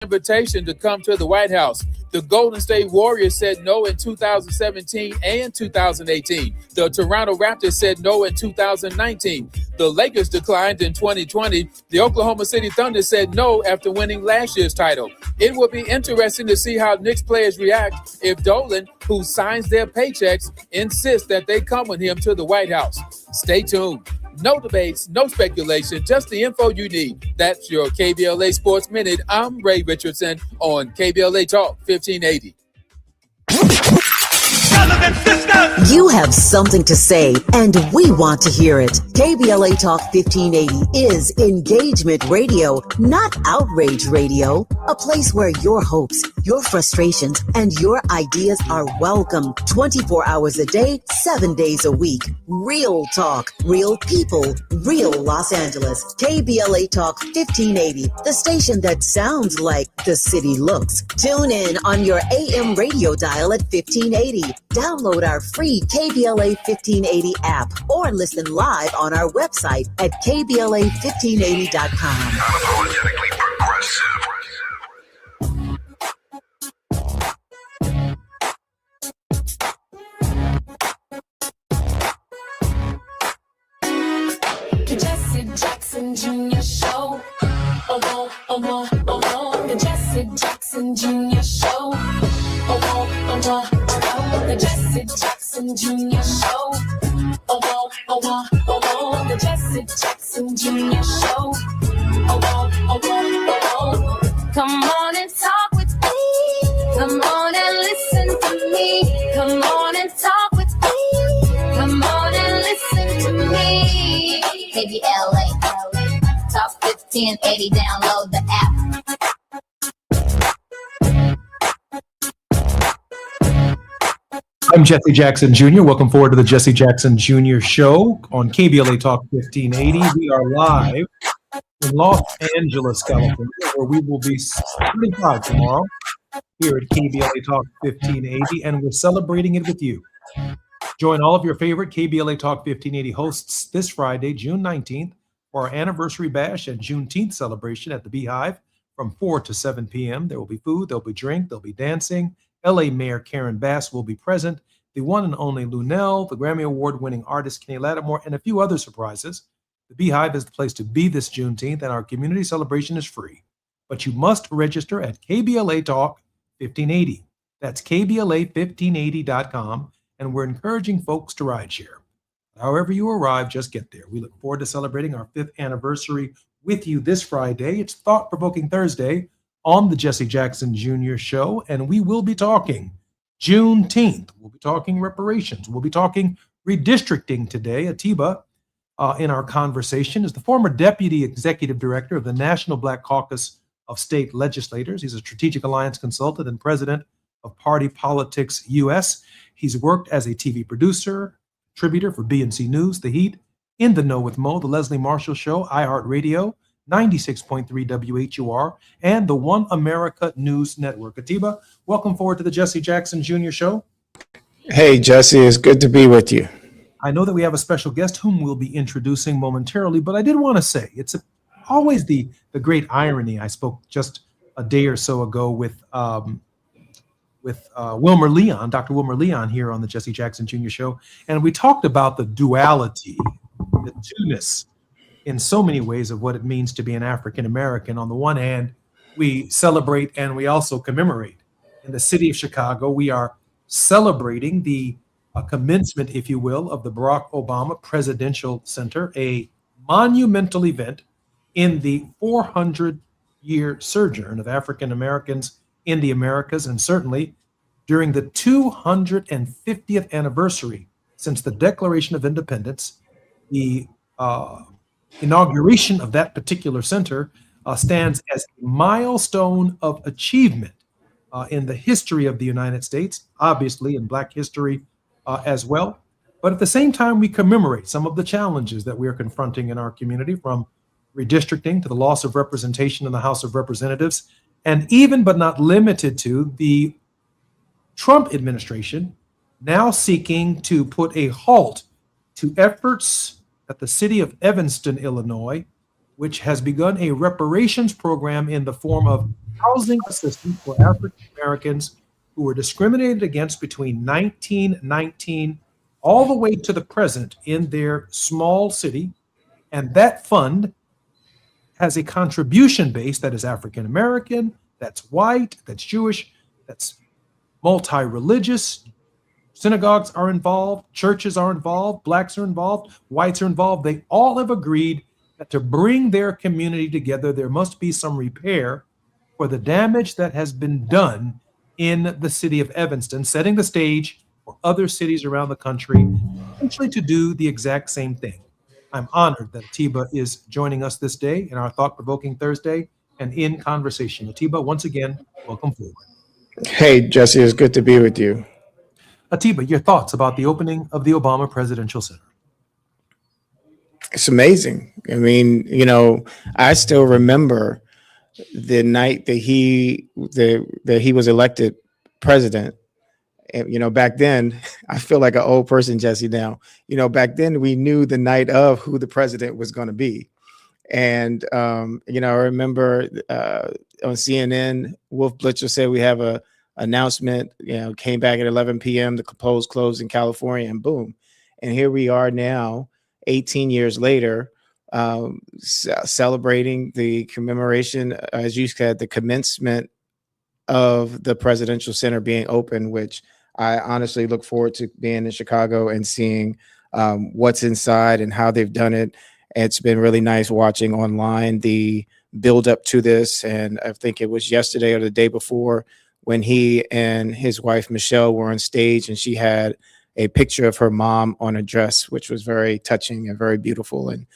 Invitation to come to the White House. The Golden State Warriors said no in 2017 and 2018. The Toronto Raptors said no in 2019. The Lakers declined in 2020. The Oklahoma City Thunder said no after winning last year's title. It will be interesting to see how Knicks players react if Dolan, who signs their paychecks, insists that they come with him to the White House. Stay tuned. No debates, no speculation, just the info you need. That's your KBLA Sports Minute. I'm Ray Richardson on KBLA Talk 1580. You have something to say, and we want to hear it. KBLA Talk 1580 is engagement radio, not outrage radio. A place where your hopes, your frustrations, and your ideas are welcome 24 hours a day, 7 days a week. Real talk, real people, real Los Angeles. KBLA Talk 1580, the station that sounds like the city looks. Tune in on your AM radio dial at 1580. Download our free KBLA 1580 app or listen live on our website at KBLA1580.com. Unapologetically progressive. The Jesse Jackson Jr. Show. Oh, oh, oh, oh, oh. The Jesse Jackson Jr. Show. Oh, oh, oh, oh, oh. The Jesse Jackson Jr. Show. Oh, oh, oh, oh, oh. The Jesse Jackson Jr. Show. Oh, oh, oh, oh, oh. Come on and talk with me. Come on and listen to me. Come on and talk with me. Come on and listen to me. KBLA Talk 1580. Download the app. I'm Jesse Jackson Jr. Welcome forward to the Jesse Jackson Jr. Show on KBLA Talk 1580. We are live in Los Angeles, California, where we will be 75 tomorrow here at KBLA Talk 1580, and we're celebrating it with you. Join all of your favorite KBLA Talk 1580 hosts this Friday, June 19th, for our anniversary bash and Juneteenth celebration at the Beehive from 4 to 7 p.m. There will be food, there'll be drink, there'll be dancing. LA Mayor Karen Bass will be present, the one and only Lunel, the Grammy Award-winning artist Kenny Lattimore, and a few other surprises. The Beehive is the place to be this Juneteenth, and our community celebration is free. But you must register at KBLA Talk 1580. That's KBLA1580.com, and we're encouraging folks to rideshare. However you arrive, just get there. We look forward to celebrating our 5th anniversary with you this Friday. It's Thought Provoking Thursday on the Jesse Jackson Jr. Show, and we will be talking Juneteenth. We'll be talking reparations. We'll be talking redistricting today. Atiba, in our conversation, is the former Deputy Executive Director of the National Black Caucus of State Legislators. He's a strategic alliance consultant and president of Party Politics US. He's worked as a TV producer, contributor for BNC News, The Heat, In the Know with Mo, The Leslie Marshall Show, iHeartRadio, 96.3 WHUR, and the One America News Network. Atiba, welcome forward to the Jesse Jackson Jr. Show. Hey, Jesse, it's good to be with you. I know that we have a special guest whom we'll be introducing momentarily, but I did want to say always the great irony. I spoke just a day or so ago with Wilmer Leon, Dr. Wilmer Leon, here on the Jesse Jackson Jr. Show, and we talked about the duality, the two-ness in so many ways of what it means to be an African American. On the one hand, we celebrate and we also commemorate. In the city of Chicago, we are celebrating the commencement, if you will, of the Barack Obama Presidential Center, a monumental event in the 400-year sojourn of African Americans in the Americas, and certainly during the 250th anniversary since the Declaration of Independence. The inauguration of that particular center stands as a milestone of achievement in the history of the United States, obviously in Black history as well. But at the same time, we commemorate some of the challenges that we are confronting in our community, from redistricting to the loss of representation in the House of Representatives, and even but not limited to the Trump administration now seeking to put a halt to efforts at the city of Evanston, Illinois, which has begun a reparations program in the form of housing assistance for African Americans who were discriminated against between 1919 all the way to the present in their small city. And that fund has a contribution base that is African American, that's white, that's Jewish, that's multi-religious. Synagogues are involved, churches are involved, Blacks are involved, whites are involved. They all have agreed that to bring their community together, there must be some repair for the damage that has been done in the city of Evanston, setting the stage for other cities around the country, essentially to do the exact same thing. I'm honored that Atiba is joining us this day in our Thought-Provoking Thursday and in conversation. Atiba, once again, welcome forward. Hey, Jesse, it's good to be with you. Atiba, your thoughts about the opening of the Obama Presidential Center? It's amazing. I mean, I still remember the night that he was elected president. And, back then, I feel like an old person, Jesse, now. Back then we knew the night of who the president was going to be. And, I remember on CNN, Wolf Blitzer said we have a announcement, came back at 11 p.m. The polls closed in California, and boom. And here we are now, 18 years later, celebrating the commemoration, as you said, the commencement of the Presidential Center being open, which I honestly look forward to being in Chicago and seeing what's inside and how they've done it. It's been really nice watching online the build up to this. And I think it was yesterday or the day before when he and his wife, Michelle, were on stage, and she had a picture of her mom on a dress, which was very touching and very beautiful. And,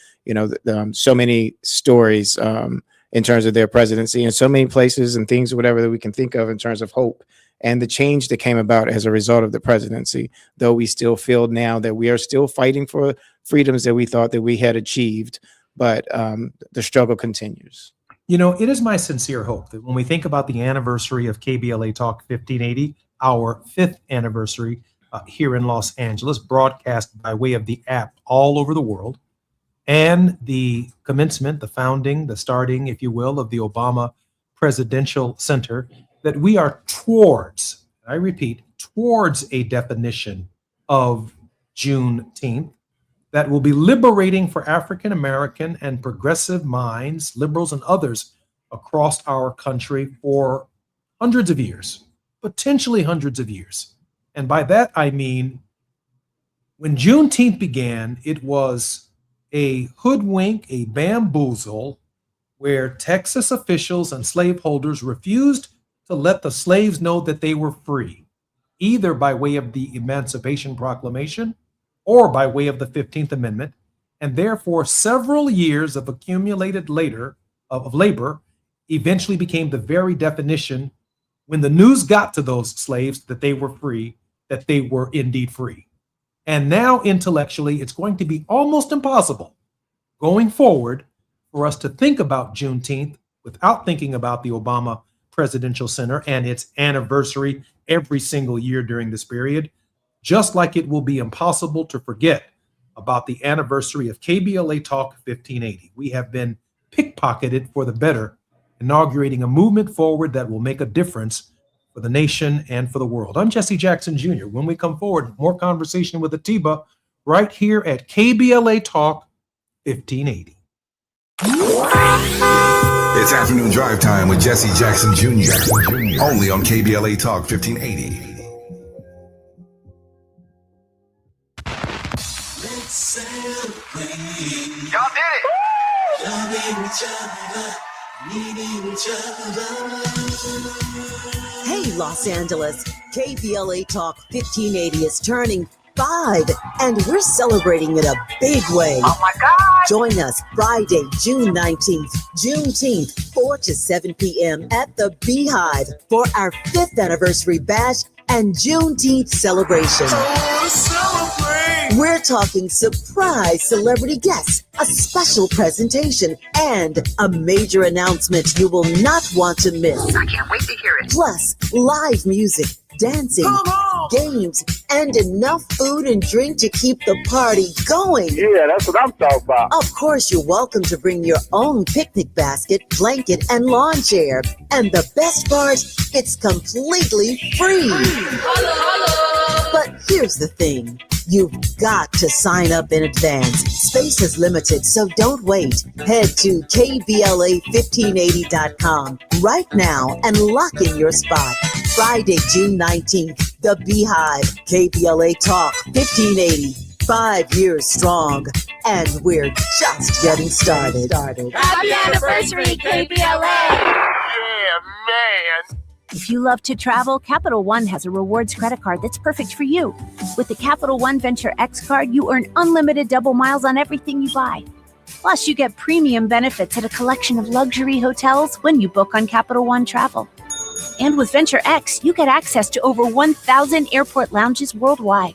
so many stories in terms of their presidency, and so many places and things, whatever that we can think of in terms of hope and the change that came about as a result of the presidency, though we still feel now that we are still fighting for freedoms that we thought that we had achieved, but the struggle continues. It is my sincere hope that when we think about the anniversary of KBLA Talk 1580, our 5th anniversary here in Los Angeles, broadcast by way of the app all over the world, and the commencement, the founding, the starting, if you will, of the Obama Presidential Center, that we are towards, I repeat, towards a definition of Juneteenth that will be liberating for African American and progressive minds, liberals and others across our country for hundreds of years, potentially hundreds of years. And by that, I mean When Juneteenth began, it was a hoodwink, a bamboozle, where Texas officials and slaveholders refused to let the slaves know that they were free, either by way of the Emancipation Proclamation or by way of the 15th Amendment, and therefore several years of accumulated labor eventually became the very definition, when the news got to those slaves that they were free, that they were indeed free. And now intellectually, it's going to be almost impossible going forward for us to think about Juneteenth without thinking about the Obama Presidential Center and its anniversary every single year during this period, just like it will be impossible to forget about the anniversary of KBLA Talk 1580. We have been pickpocketed for the better, inaugurating a movement forward that will make a difference for the nation and for the world. I'm Jesse Jackson Jr. When we come forward, more conversation with Atiba right here at KBLA Talk 1580. It's afternoon drive time with Jesse Jackson Jr. Only on KBLA Talk 1580. Let's celebrate. Y'all did it! Loving each other, needing each other. Hey, Los Angeles, KBLA Talk 1580 is turning 5, and we're celebrating in a big way. Oh my God! Join us Friday, June 19th, Juneteenth, 4 to 7 p.m. at the Beehive for our 5th anniversary bash and Juneteenth celebration. We're talking surprise celebrity guests, a special presentation, and a major announcement you will not want to miss. I can't wait to hear it. Plus, live music, dancing, games, and enough food and drink to keep the party going. Yeah, that's what I'm talking about. Of course, you're welcome to bring your own picnic basket, blanket, and lawn chair. And the best part, it's completely free. But here's the thing. You've got to sign up in advance. Space is limited, so don't wait. Head to KBLA1580.com right now and lock in your spot. Friday, June 19th, the Beehive, KBLA Talk 1580. 5 years strong, and we're just getting started. Happy anniversary, KBLA! Yeah, man. If you love to travel, Capital One has a rewards credit card that's perfect for you. With the Capital One Venture X card, you earn unlimited double miles on everything you buy. Plus, you get premium benefits at a collection of luxury hotels when you book on Capital One Travel. And with Venture X, you get access to over 1,000 airport lounges worldwide.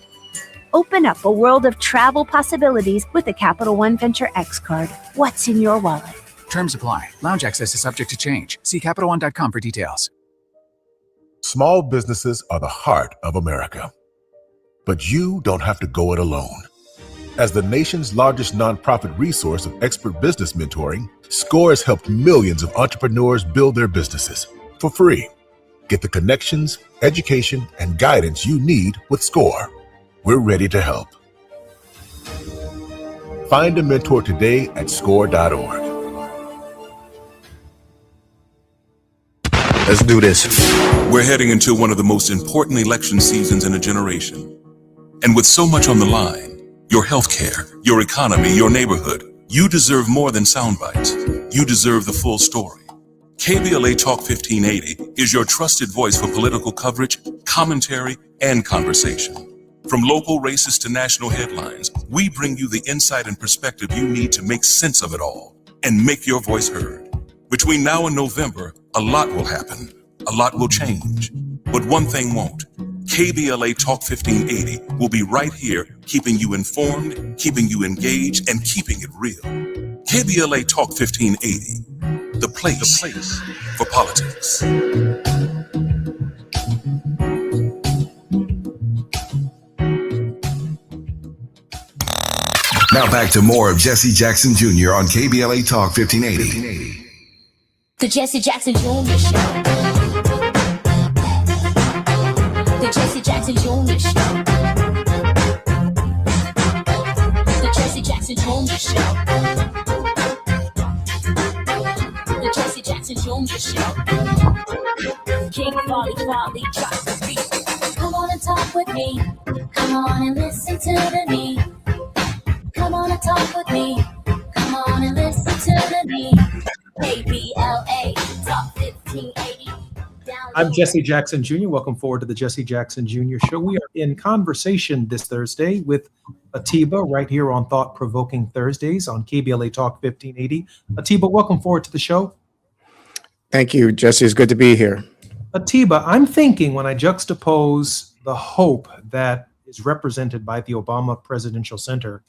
Open up a world of travel possibilities with the Capital One Venture X card. What's in your wallet? Terms apply. Lounge access is subject to change. See CapitalOne.com for details. Small businesses are the heart of America. But you don't have to go it alone. As the nation's largest nonprofit resource of expert business mentoring, SCORE has helped millions of entrepreneurs build their businesses for free. Get the connections, education, and guidance you need with SCORE. We're ready to help. Find a mentor today at score.org. Let's do this. We're heading into one of the most important election seasons in a generation. And with so much on the line, your healthcare, your economy, your neighborhood, you deserve more than sound bites. You deserve the full story. KBLA Talk 1580 is your trusted voice for political coverage, commentary, and conversation. From local races to national headlines, we bring you the insight and perspective you need to make sense of it all and make your voice heard. Between now and November, a lot will happen, a lot will change, but one thing won't. KBLA Talk 1580 will be right here, keeping you informed, keeping you engaged, and keeping it real. KBLA Talk 1580, the place for politics. Now back to more of Jesse Jackson Jr. on KBLA Talk 1580. The Jesse Jackson Jr. Show. The Jesse Jackson Jr. Show. The Jesse Jackson Jr. Show. The Jesse Jackson Jr. Show. King Folly, drop the beat. Come on and talk with me. Come Come on and listen to the beat. Come on and talk with me. Come on and listen to the beat. KBLA Talk 1580. I'm Jesse Jackson Jr. Welcome forward to the Jesse Jackson Jr. Show. We are in conversation this Thursday with Atiba right here on Thought Provoking Thursdays on KBLA Talk 1580. Atiba, welcome forward to the show. Thank you, Jesse. It's good to be here. Atiba, I'm thinking when I juxtapose the hope that is represented by the Obama Presidential Center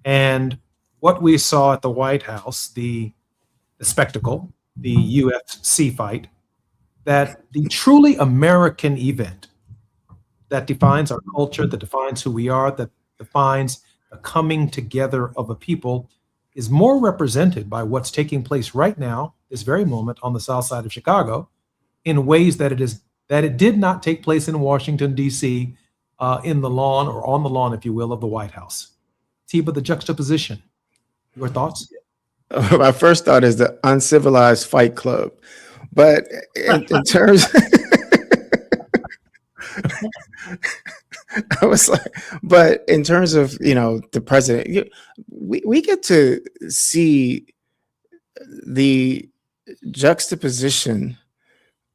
and what we saw at the White House, the spectacle, the UFC fight, that the truly American event that defines our culture, that defines who we are, that defines the coming together of a people is more represented by what's taking place right now, this very moment on the south side of Chicago, in ways that it did not take place in Washington, D.C., in the lawn or on the lawn, if you will, of the White House. Atiba, the juxtaposition. Your thoughts? My first thought is the uncivilized fight club. But in terms, I was like, but in terms of, the president, we get to see the juxtaposition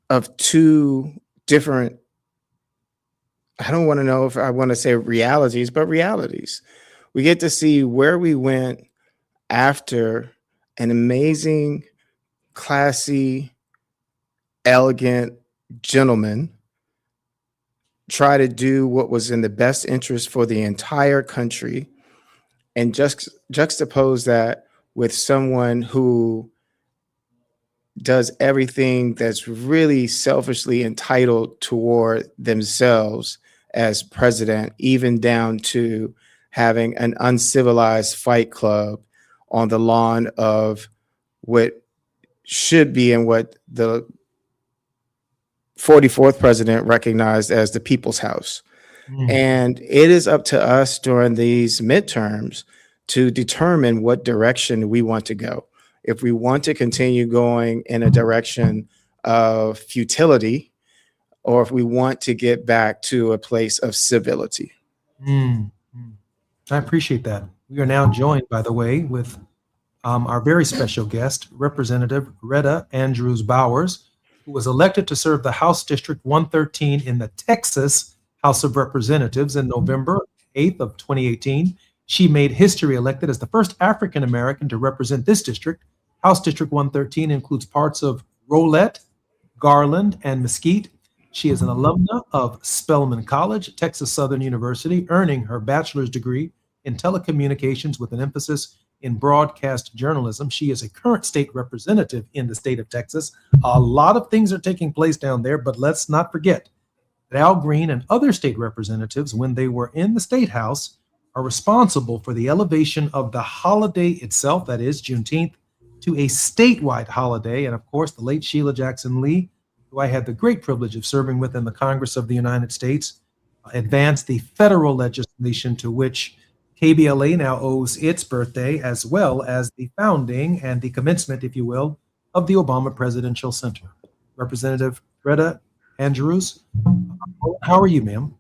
of two different, I don't want to know if I want to say realities, but realities. We get to see where we went after an amazing, classy, elegant gentleman try to do what was in the best interest for the entire country, and just juxtapose that with someone who does everything that's really selfishly entitled toward themselves as president, even down to having an uncivilized fight club on the lawn of what should be and what the 44th president recognized as the People's House. And it is up to us during these midterms to determine what direction we want to go. If we want to continue going in a direction of futility, or if we want to get back to a place of civility. I appreciate that. We are now joined, by the way, with our very special guest, Representative Retta Andrews Bowers, who was elected to serve the House District 113 in the Texas House of Representatives in November 8th of 2018. She made history, elected as the first African American to represent this district. House District 113 includes parts of Rolette, Garland, and Mesquite. She is an alumna of Spelman College, Texas Southern University, earning her bachelor's degree in telecommunications with an emphasis in broadcast journalism. She is a current state representative in the state of Texas. A lot of things are taking place down there, but let's not forget that Al Green and other state representatives, when they were in the state house, are responsible for the elevation of the holiday itself, that is Juneteenth, to a statewide holiday. And of course, the late Sheila Jackson Lee, who I had the great privilege of serving with in the Congress of the United States, advanced the federal legislation to which KBLA now owes its birthday, as well as the founding and the commencement, if you will, of the Obama Presidential Center. Representative Retta Andrews, how are you, ma'am?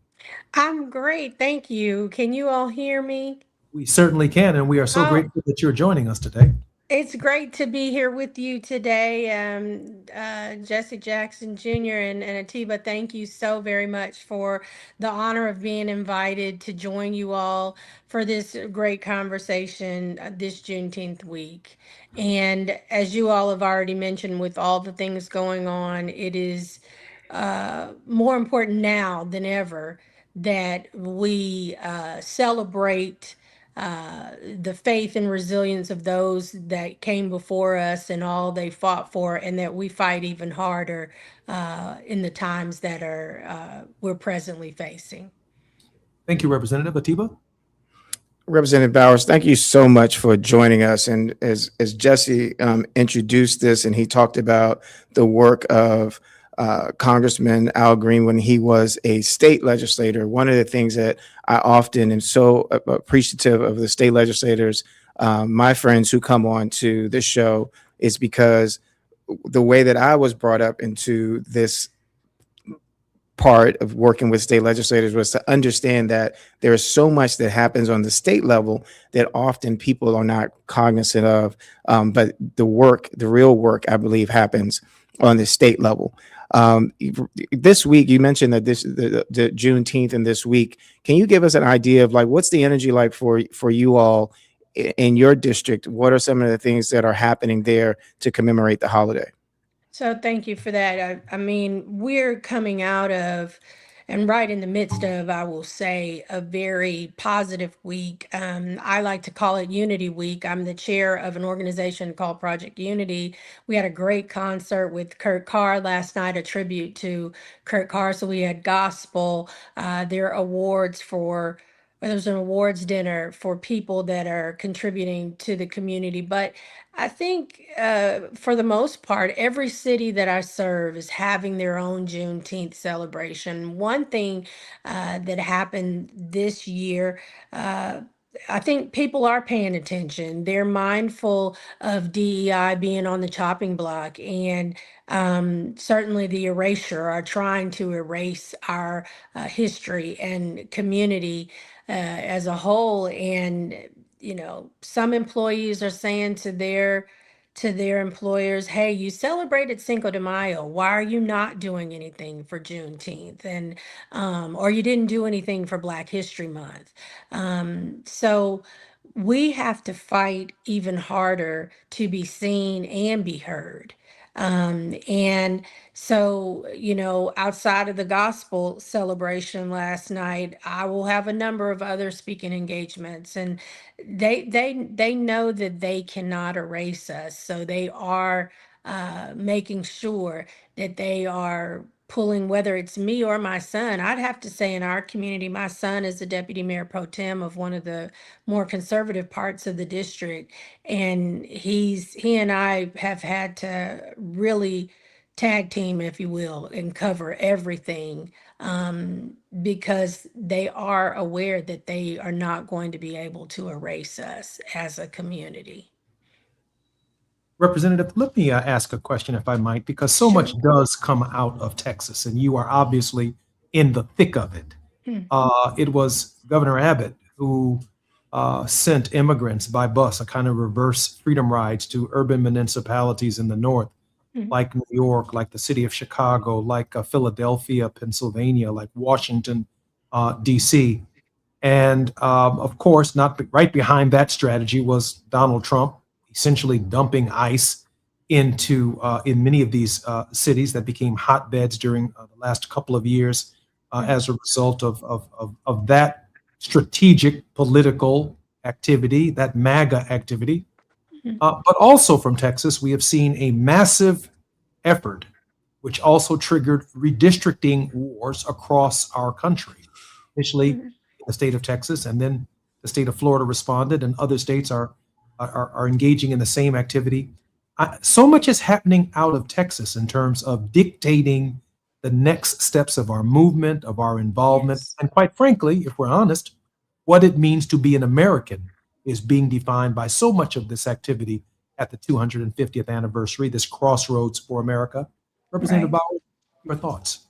I'm great, thank you. Can you all hear me? We certainly can, and we are so grateful that you're joining us today. It's great to be here with you today, Jesse Jackson Jr. and Atiba. Thank you so very much for the honor of being invited to join you all for this great conversation this Juneteenth week. And as you all have already mentioned, with all the things going on, it is more important now than ever that we celebrate the faith and resilience of those that came before us and all they fought for, and that we fight even harder in the times that we're presently facing. Thank you, Representative Atiba. Representative Bowers, thank you so much for joining us. And as Jesse introduced this, and he talked about the work of Congressman Al Green when he was a state legislator, one of the things that I often am so appreciative of the state legislators, my friends who come on to this show, is because the way that I was brought up into this part of working with state legislators was to understand that there is so much that happens on the state level that often people are not cognizant of. But the real work, I believe, happens on the state level. This week, you mentioned that the Juneteenth and this week. Can you give us an idea of like what's the energy like for you all in your district? What are some of the things that are happening there to commemorate the holiday? So thank you for that. I mean, we're coming out of and right in the midst of, I will say, a very positive week. I like to call it Unity Week. I'm the chair of an organization called Project Unity. We had a great concert with Kurt Carr last night, a tribute to Kurt Carr. So we had gospel, there are awards for, there's an awards dinner for people that are contributing to the community. But I think for the most part, every city that I serve is having their own Juneteenth celebration. One thing that happened this year, I think people are paying attention. They're mindful of DEI being on the chopping block, and certainly the erasure are trying to erase our history and community as a whole. And some employees are saying to their employers, hey, you celebrated Cinco de Mayo. Why are you not doing anything for Juneteenth? And or you didn't do anything for Black History Month. So we have to fight even harder to be seen and be heard. And so, outside of the gospel celebration last night, I will have a number of other speaking engagements, and they know that they cannot erase us. So they are making sure that they are pulling, whether it's me or my son. I'd have to say in our community, my son is the deputy mayor pro tem of one of the more conservative parts of the district. And he and I have had to really tag team, if you will, and cover everything because they are aware that they are not going to be able to erase us as a community. Representative, let me ask a question, if I might, because so much does come out of Texas, and you are obviously in the thick of it. It was Governor Abbott who sent immigrants by bus, a kind of reverse freedom rides to urban municipalities in the north, like New York, like the city of Chicago, like Philadelphia, Pennsylvania, like Washington, D.C. And of course, not right behind that strategy was Donald Trump, essentially dumping ICE into in many of these cities that became hotbeds during the last couple of years as a result of that strategic political activity, that MAGA activity. But also from Texas, we have seen a massive effort, which also triggered redistricting wars across our country. Initially, in the state of Texas, and then the state of Florida responded, and other states are engaging in the same activity. So much is happening out of Texas in terms of dictating the next steps of our movement, of our involvement, and quite frankly, if we're honest, what it means to be an American is being defined by so much of this activity at the 250th anniversary, this crossroads for America. Representative Bauer, your thoughts?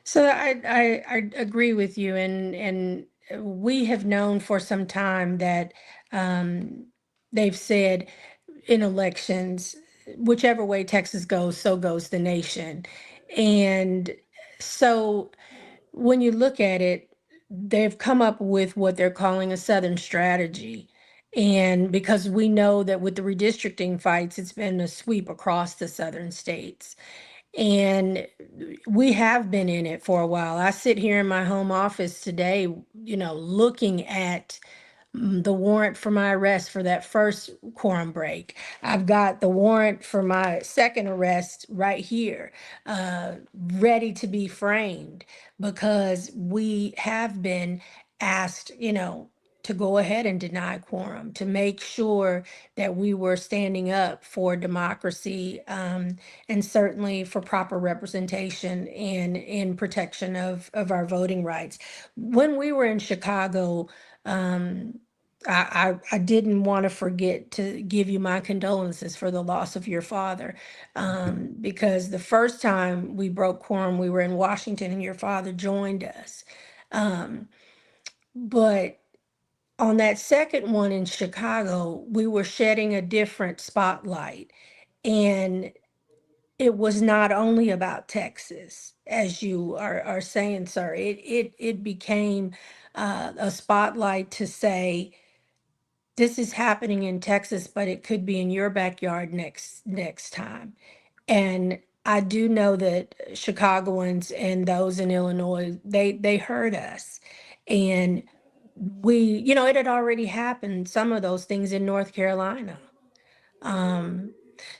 So I agree with you, and we have known for some time that they've said in elections, whichever way Texas goes, so goes the nation. And so when you look at it, they've come up with what they're calling a Southern strategy. And because we know that with the redistricting fights, it's been a sweep across the Southern states. And we have been in it for a while. I sit here in my home office today, looking at the warrant for my arrest for that first quorum break. I've got the warrant for my second arrest right here, ready to be framed, because we have been asked, to go ahead and deny quorum, to make sure that we were standing up for democracy, and certainly for proper representation and in protection of our voting rights. When we were in Chicago, I didn't want to forget to give you my condolences for the loss of your father, because the first time we broke quorum, we were in Washington and your father joined us. But on that second one in Chicago, we were shedding a different spotlight. And it was not only about Texas, as you are saying, sir. It became a spotlight to say, this is happening in Texas, but it could be in your backyard next time. And I do know that Chicagoans and those in Illinois, they heard us. And we, you know, it had already happened, some of those things in North Carolina.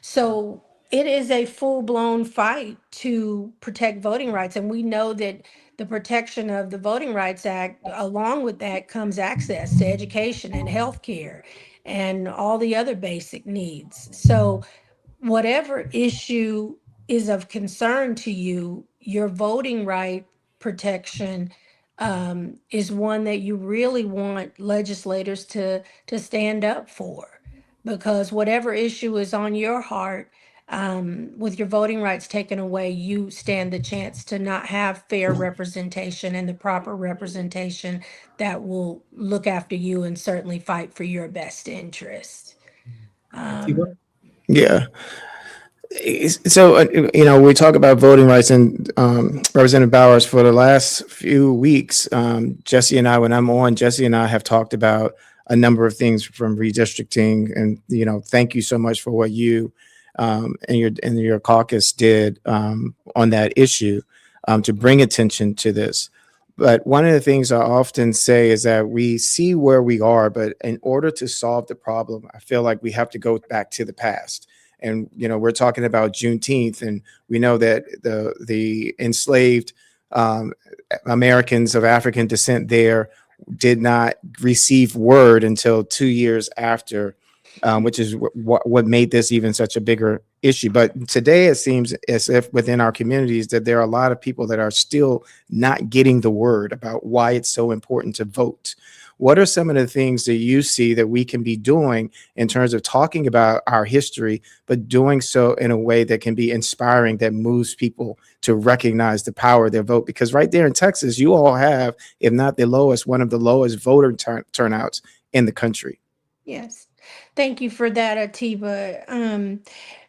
So it is a full-blown fight to protect voting rights. And we know that the protection of the Voting Rights Act, along with that comes access to education and healthcare and all the other basic needs. So whatever issue is of concern to you, your voting right protection is one that you really want legislators to stand up for, because whatever issue is on your heart, with your voting rights taken away, you stand the chance to not have fair representation and the proper representation that will look after you and certainly fight for your best interest. Yeah. So, you know, we talk about voting rights, and Representative Bowers, for the last few weeks, Jesse and I, when I'm on, Jesse and I have talked about a number of things from redistricting. And, you know, thank you so much for what you and your caucus did on that issue to bring attention to this. But one of the things I often say is that we see where we are, but in order to solve the problem, I feel like we have to go back to the past. And, you know, we're talking about Juneteenth, and we know that the enslaved Americans of African descent there did not receive word until 2 years after, which is what made this even such a bigger issue. But today it seems as if within our communities that there are a lot of people that are still not getting the word about why it's so important to vote. What are some of the things that you see that we can be doing in terms of talking about our history, but doing so in a way that can be inspiring, that moves people to recognize the power of their vote? Because right there in Texas, you all have, if not the lowest, one of the lowest voter turnouts in the country. Yes. Thank you for that, Atiba.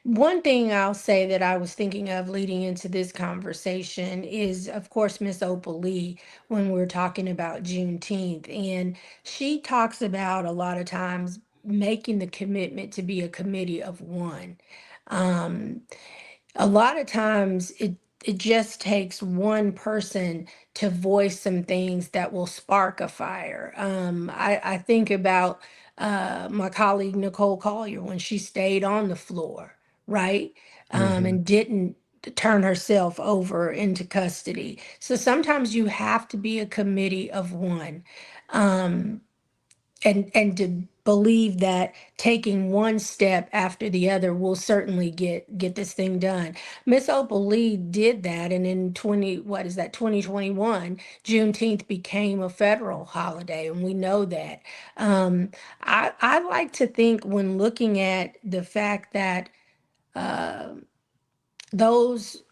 One thing I'll say that I was thinking of leading into this conversation is, of course, Miss Opal Lee, when we're talking about Juneteenth. And she talks about a lot of times making the commitment to be a committee of one. A lot of times it just takes one person to voice some things that will spark a fire. I think about my colleague Nicole Collier when she stayed on the floor, right? And didn't turn herself over into custody. So sometimes you have to be a committee of one. And to believe that taking one step after the other will certainly get this thing done. Miss Opal Lee did that, and in 2021, Juneteenth became a federal holiday, and we know that. I like to think, when looking at the fact that those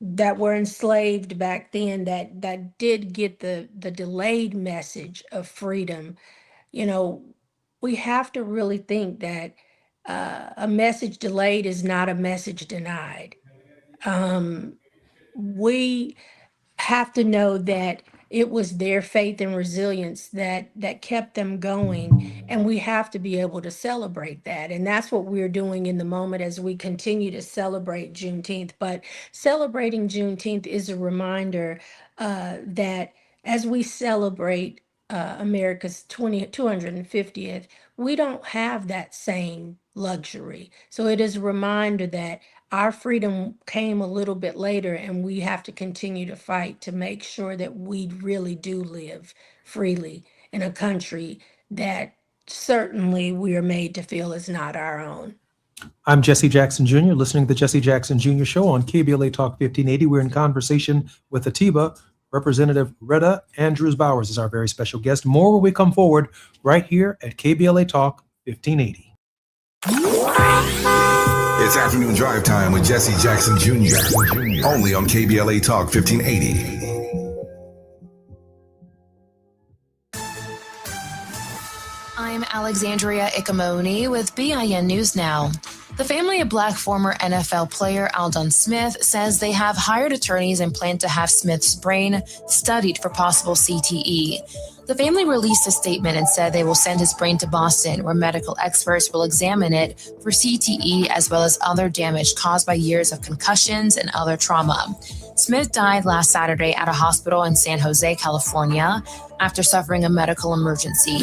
that were enslaved back then, that did get the delayed message of freedom, you know, we have to really think that a message delayed is not a message denied. We have to know that it was their faith and resilience that kept them going, and we have to be able to celebrate that. And that's what we're doing in the moment as we continue to celebrate Juneteenth. But celebrating Juneteenth is a reminder that as we celebrate America's 250th, we don't have that same luxury. So it is a reminder that our freedom came a little bit later, and we have to continue to fight to make sure that we really do live freely in a country that certainly we are made to feel is not our own. I'm Jesse Jackson Jr., listening to the Jesse Jackson Jr. Show on KBLA Talk 1580. We're in conversation with Atiba, Representative Retta Andrews Bowers is our very special guest. More when we come forward right here at KBLA Talk 1580. It's afternoon drive time with Jesse Jackson Jr. Only on KBLA Talk 1580. I'm Alexandria Ikamoni with BIN News Now. The family of Black former NFL player Aldon Smith says they have hired attorneys and plan to have Smith's brain studied for possible CTE. The family released a statement and said they will send his brain to Boston, where medical experts will examine it for CTE as well as other damage caused by years of concussions and other trauma. Smith died last Saturday at a hospital in San Jose, California, after suffering a medical emergency.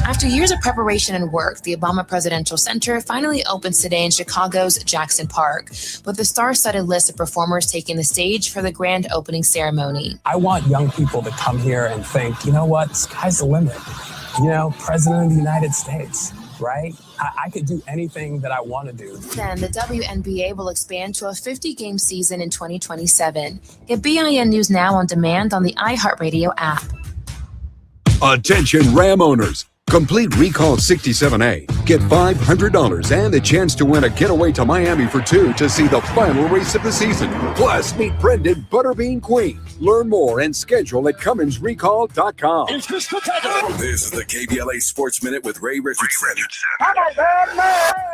After years of preparation and work, the Obama Presidential Center finally opens today in Chicago's Jackson Park, with a star-studded list of performers taking the stage for the grand opening ceremony. I want young people to come here and think, you know what, sky's the limit. You know, President of the United States, right? I could do anything that I want to do. Then the WNBA will expand to a 50-game season in 2027. Get BIN News Now on demand on the iHeartRadio app. Attention Ram owners. Complete Recall 67A. Get $500 and a chance to win a getaway to Miami for two to see the final race of the season. Plus, meet Brendan Butterbean Queen. Learn more and schedule at CumminsRecall.com. This is the KBLA Sports Minute with Ray Richardson.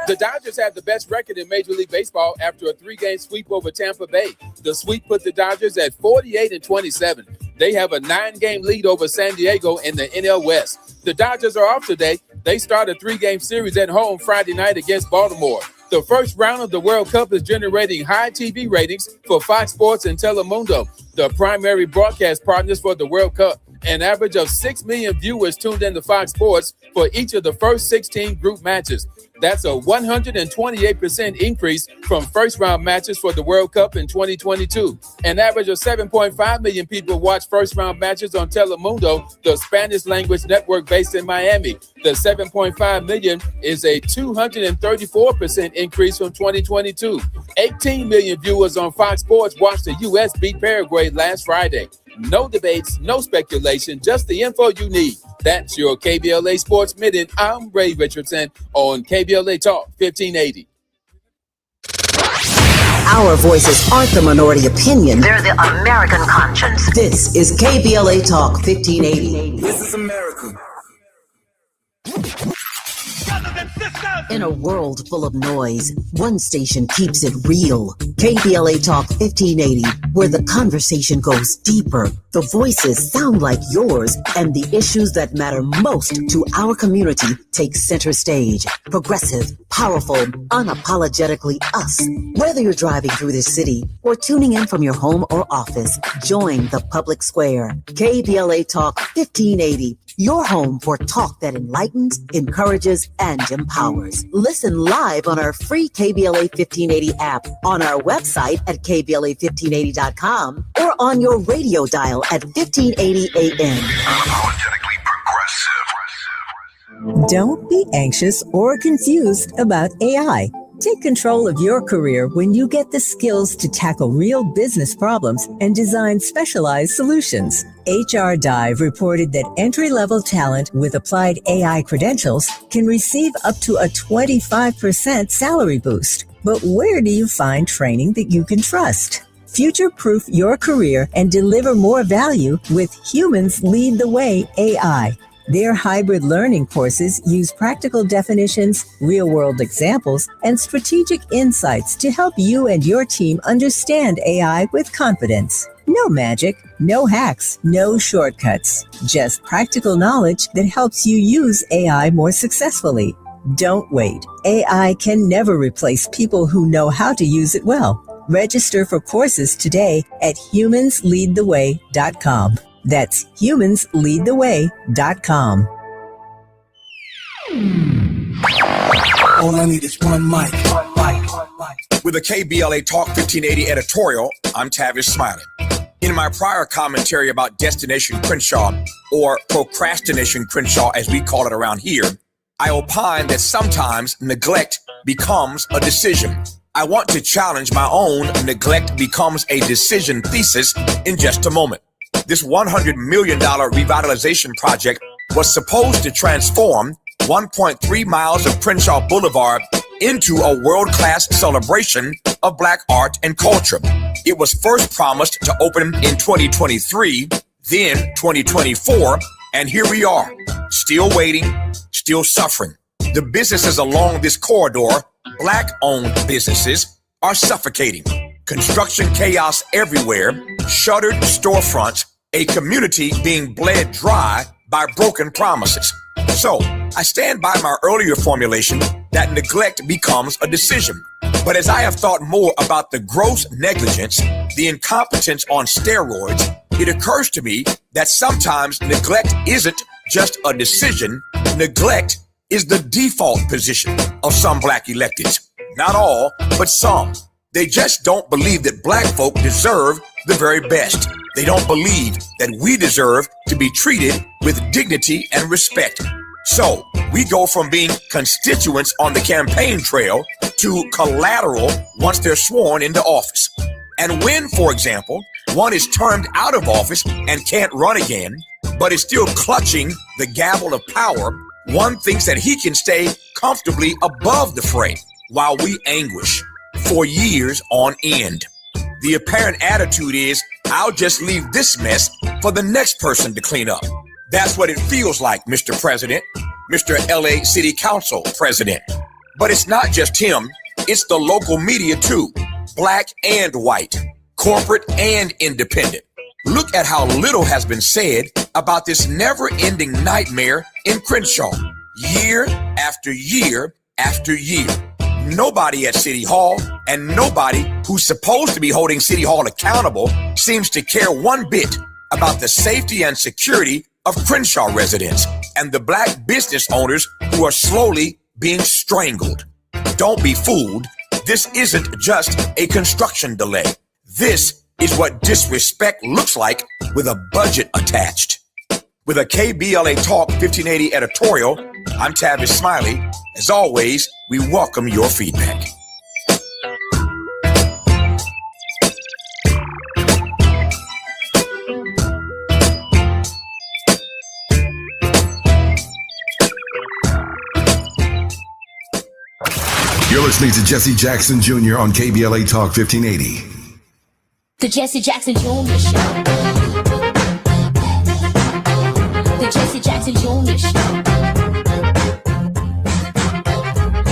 The Dodgers have the best record in Major League Baseball after a 3-game sweep over Tampa Bay. The sweep put the Dodgers at 48-27. They have a 9-game lead over San Diego in the NL West. The Dodgers are off today. They start a 3-game series at home Friday night against Baltimore. The first round of the World Cup is generating high TV ratings for Fox Sports and Telemundo, the primary broadcast partners for the World Cup. An average of 6 million viewers tuned into Fox Sports for each of the first 16 group matches. That's a 128% increase from first-round matches for the World Cup in 2022. An average of 7.5 million people watch first-round matches on Telemundo, the Spanish-language network based in Miami. The 7.5 million is a 234% increase from 2022. 18 million viewers on Fox Sports watched the U.S. beat Paraguay last Friday. No debates, no speculation, just the info you need. That's your KBLA Sports Minute. I'm Ray Richardson on KBLA Talk 1580. Our voices aren't the minority opinion. They're the American conscience. This is KBLA Talk 1580. This is America. In a world full of noise, one station keeps it real. KBLA Talk 1580, where the conversation goes deeper, the voices sound like yours, and the issues that matter most to our community take center stage. Progressive, powerful, unapologetically us. Whether you're driving through the city or tuning in from your home or office, join the public square. KBLA Talk 1580. Your home for talk that enlightens, encourages, and empowers. Listen live on our free KBLA 1580 app, on our website at KBLA1580.com, or on your radio dial at 1580 AM. Unapologetically progressive. Don't be anxious or confused about AI. Take control of your career when you get the skills to tackle real business problems and design specialized solutions. HR Dive reported that entry-level talent with applied AI credentials can receive up to a 25% salary boost. But where do you find training that you can trust? Future-proof your career and deliver more value with Humans Lead the Way AI. Their hybrid learning courses use practical definitions, real-world examples, and strategic insights to help you and your team understand AI with confidence. No magic, no hacks, no shortcuts. Just practical knowledge that helps you use AI more successfully. Don't wait. AI can never replace people who know how to use it well. Register for courses today at humansleadtheway.com. That's humansleadtheway.com. All I need is one mic. With a KBLA Talk 1580 editorial, I'm Tavish Smiley. In my prior commentary about Destination Crenshaw, or Procrastination Crenshaw as we call it around here, I opine that sometimes neglect becomes a decision. I want to challenge my own neglect becomes a decision thesis in just a moment. This $100 million revitalization project was supposed to transform 1.3 miles of Crenshaw Boulevard into a world-class celebration of Black art and culture. It was first promised to open in 2023, then 2024, and here we are, still waiting, still suffering. The businesses along this corridor, Black-owned businesses, are suffocating. Construction chaos everywhere, shuttered storefronts, a community being bled dry by broken promises. So, I stand by my earlier formulation that neglect becomes a decision. But as I have thought more about the gross negligence, the incompetence on steroids, it occurs to me that sometimes neglect isn't just a decision. Neglect is the default position of some Black electeds. Not all, but some. They just don't believe that Black folk deserve the very best. They don't believe that we deserve to be treated with dignity and respect. So we go from being constituents on the campaign trail to collateral once they're sworn into office. And when, for example, one is termed out of office and can't run again, but is still clutching the gavel of power, one thinks that he can stay comfortably above the fray while we anguish for years on end. The apparent attitude is, I'll just leave this mess for the next person to clean up. That's what it feels like, Mr. President, Mr. LA City Council President. But it's not just him, it's the local media too, Black and white, corporate and independent. Look at how little has been said about this never-ending nightmare in Crenshaw, year after year after year. Nobody at City Hall and nobody who's supposed to be holding City Hall accountable seems to care one bit about the safety and security of Crenshaw residents and the Black business owners who are slowly being strangled. Don't be fooled. This isn't just a construction delay. This is what disrespect looks like with a budget attached. With a KBLA Talk 1580 editorial, I'm Tavis Smiley. As always, we welcome your feedback. You're listening to Jesse Jackson Jr. on KBLA Talk 1580. The Jesse Jackson Jr. Show. The Jesse Jackson Jr. Show.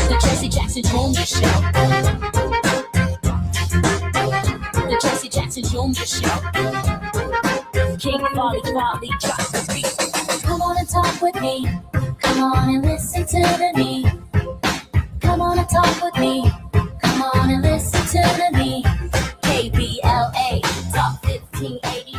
The Jesse Jackson Jr. Show. The Jesse Jackson Jr. Show. King Volley drops the beat. Come on and talk with me. Come on and listen to the me. Come on and talk with me. Come on and listen to the me. KBLA Talk 1580.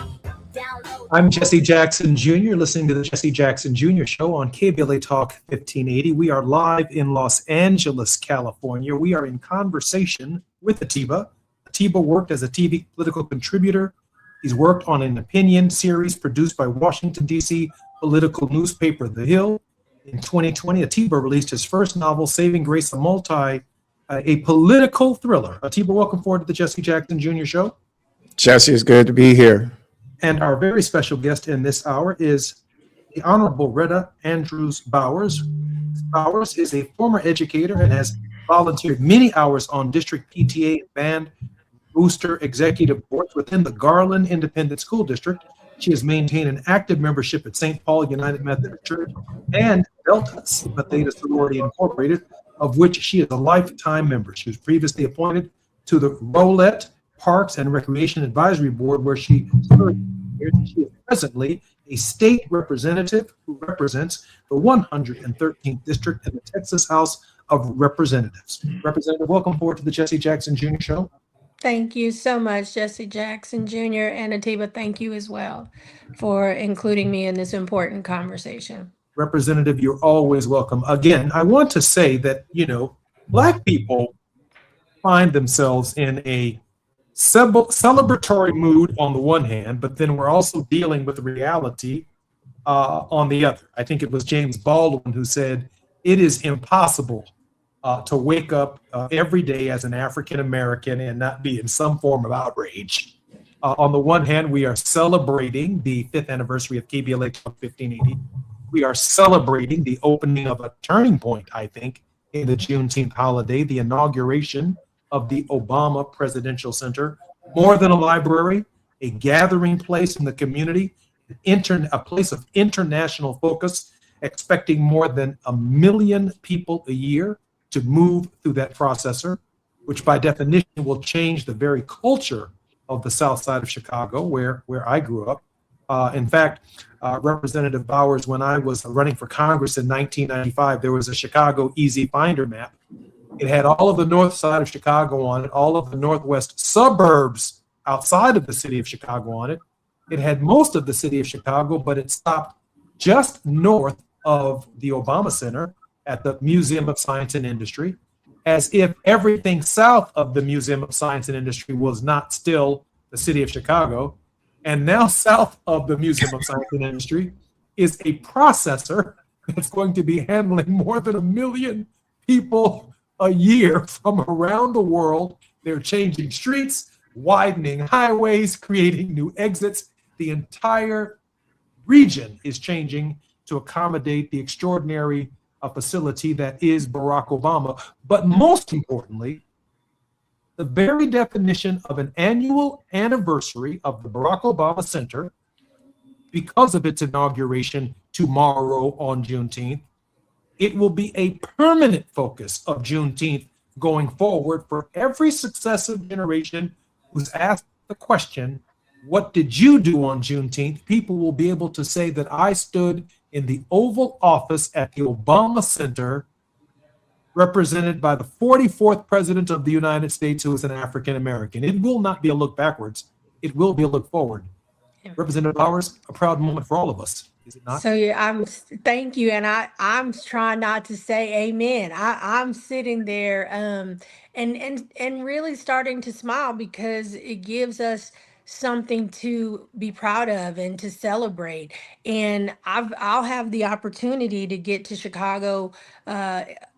Download. I'm Jesse Jackson Jr., listening to the Jesse Jackson Jr. Show on KBLA Talk 1580. We are live in Los Angeles, California. We are in conversation with Atiba. Atiba worked as a TV political contributor. He's worked on an opinion series produced by Washington, D.C. political newspaper The Hill. In 2020, Atiba released his first novel, Saving Grace, a political thriller. Atiba, welcome forward to the Jesse Jackson Jr. Show. Jesse, it's good to be here. And our very special guest in this hour is the Honorable Retta Andrews Bowers. Bowers is a former educator and has volunteered many hours on district PTA and band booster executive boards within the Garland Independent School District. She has maintained an active membership at St. Paul United Methodist Church and Delta Sigma Theta Sorority Incorporated, of which she is a lifetime member. She was previously appointed to the Rolette Parks and Recreation Advisory Board, where she served. She is presently a state representative who represents the 113th District in the Texas House of Representatives. Representative, welcome forward to the Jesse Jackson Jr. Show. Thank you so much, Jesse Jackson Jr. and Atiba. Thank you as well for including me in this important conversation. Representative, you're always welcome. Again, I want to say that, Black people find themselves in a celebratory mood on the one hand, but then we're also dealing with reality on the other. I think it was James Baldwin who said, it is impossible to wake up every day as an African American and not be in some form of outrage. On the one hand, we are celebrating the 5th anniversary of KBLA Talk 1580. We are celebrating the opening of a turning point, I think, in the Juneteenth holiday, the inauguration of the Obama Presidential Center. More than a library, a gathering place in the community, a place of international focus, expecting more than 1 million people a year to move through that processor, which by definition will change the very culture of the South Side of Chicago, where I grew up. In fact, Representative Bowers, when I was running for Congress in 1995, there was a Chicago Easy Finder map. It had all of the north side of Chicago on it, all of the northwest suburbs outside of the city of Chicago on it. It had most of the city of Chicago, but it stopped just north of the Obama Center at the Museum of Science and Industry, as if everything south of the Museum of Science and Industry was not still the city of Chicago. And now south of the Museum of Science and Industry is a processor that's going to be handling more than 1 million people a year from around the world. They're changing streets, widening highways, creating new exits. The entire region is changing to accommodate the extraordinary facility that is Barack Obama. But most importantly, the very definition of an annual anniversary of the Barack Obama Center, because of its inauguration tomorrow on Juneteenth, it will be a permanent focus of Juneteenth going forward for every successive generation who's asked the question, what did you do on Juneteenth? People will be able to say that I stood in the Oval Office at the Obama Center, represented by the 44th President of the United States, who is an African American. It will not be a look backwards. It will be a look forward. Representative Bowers, a proud moment for all of us, is it not? So yeah, thank you, and I'm trying not to say amen. I'm sitting there and really starting to smile because it gives us something to be proud of and to celebrate. And I'll have the opportunity to get to Chicago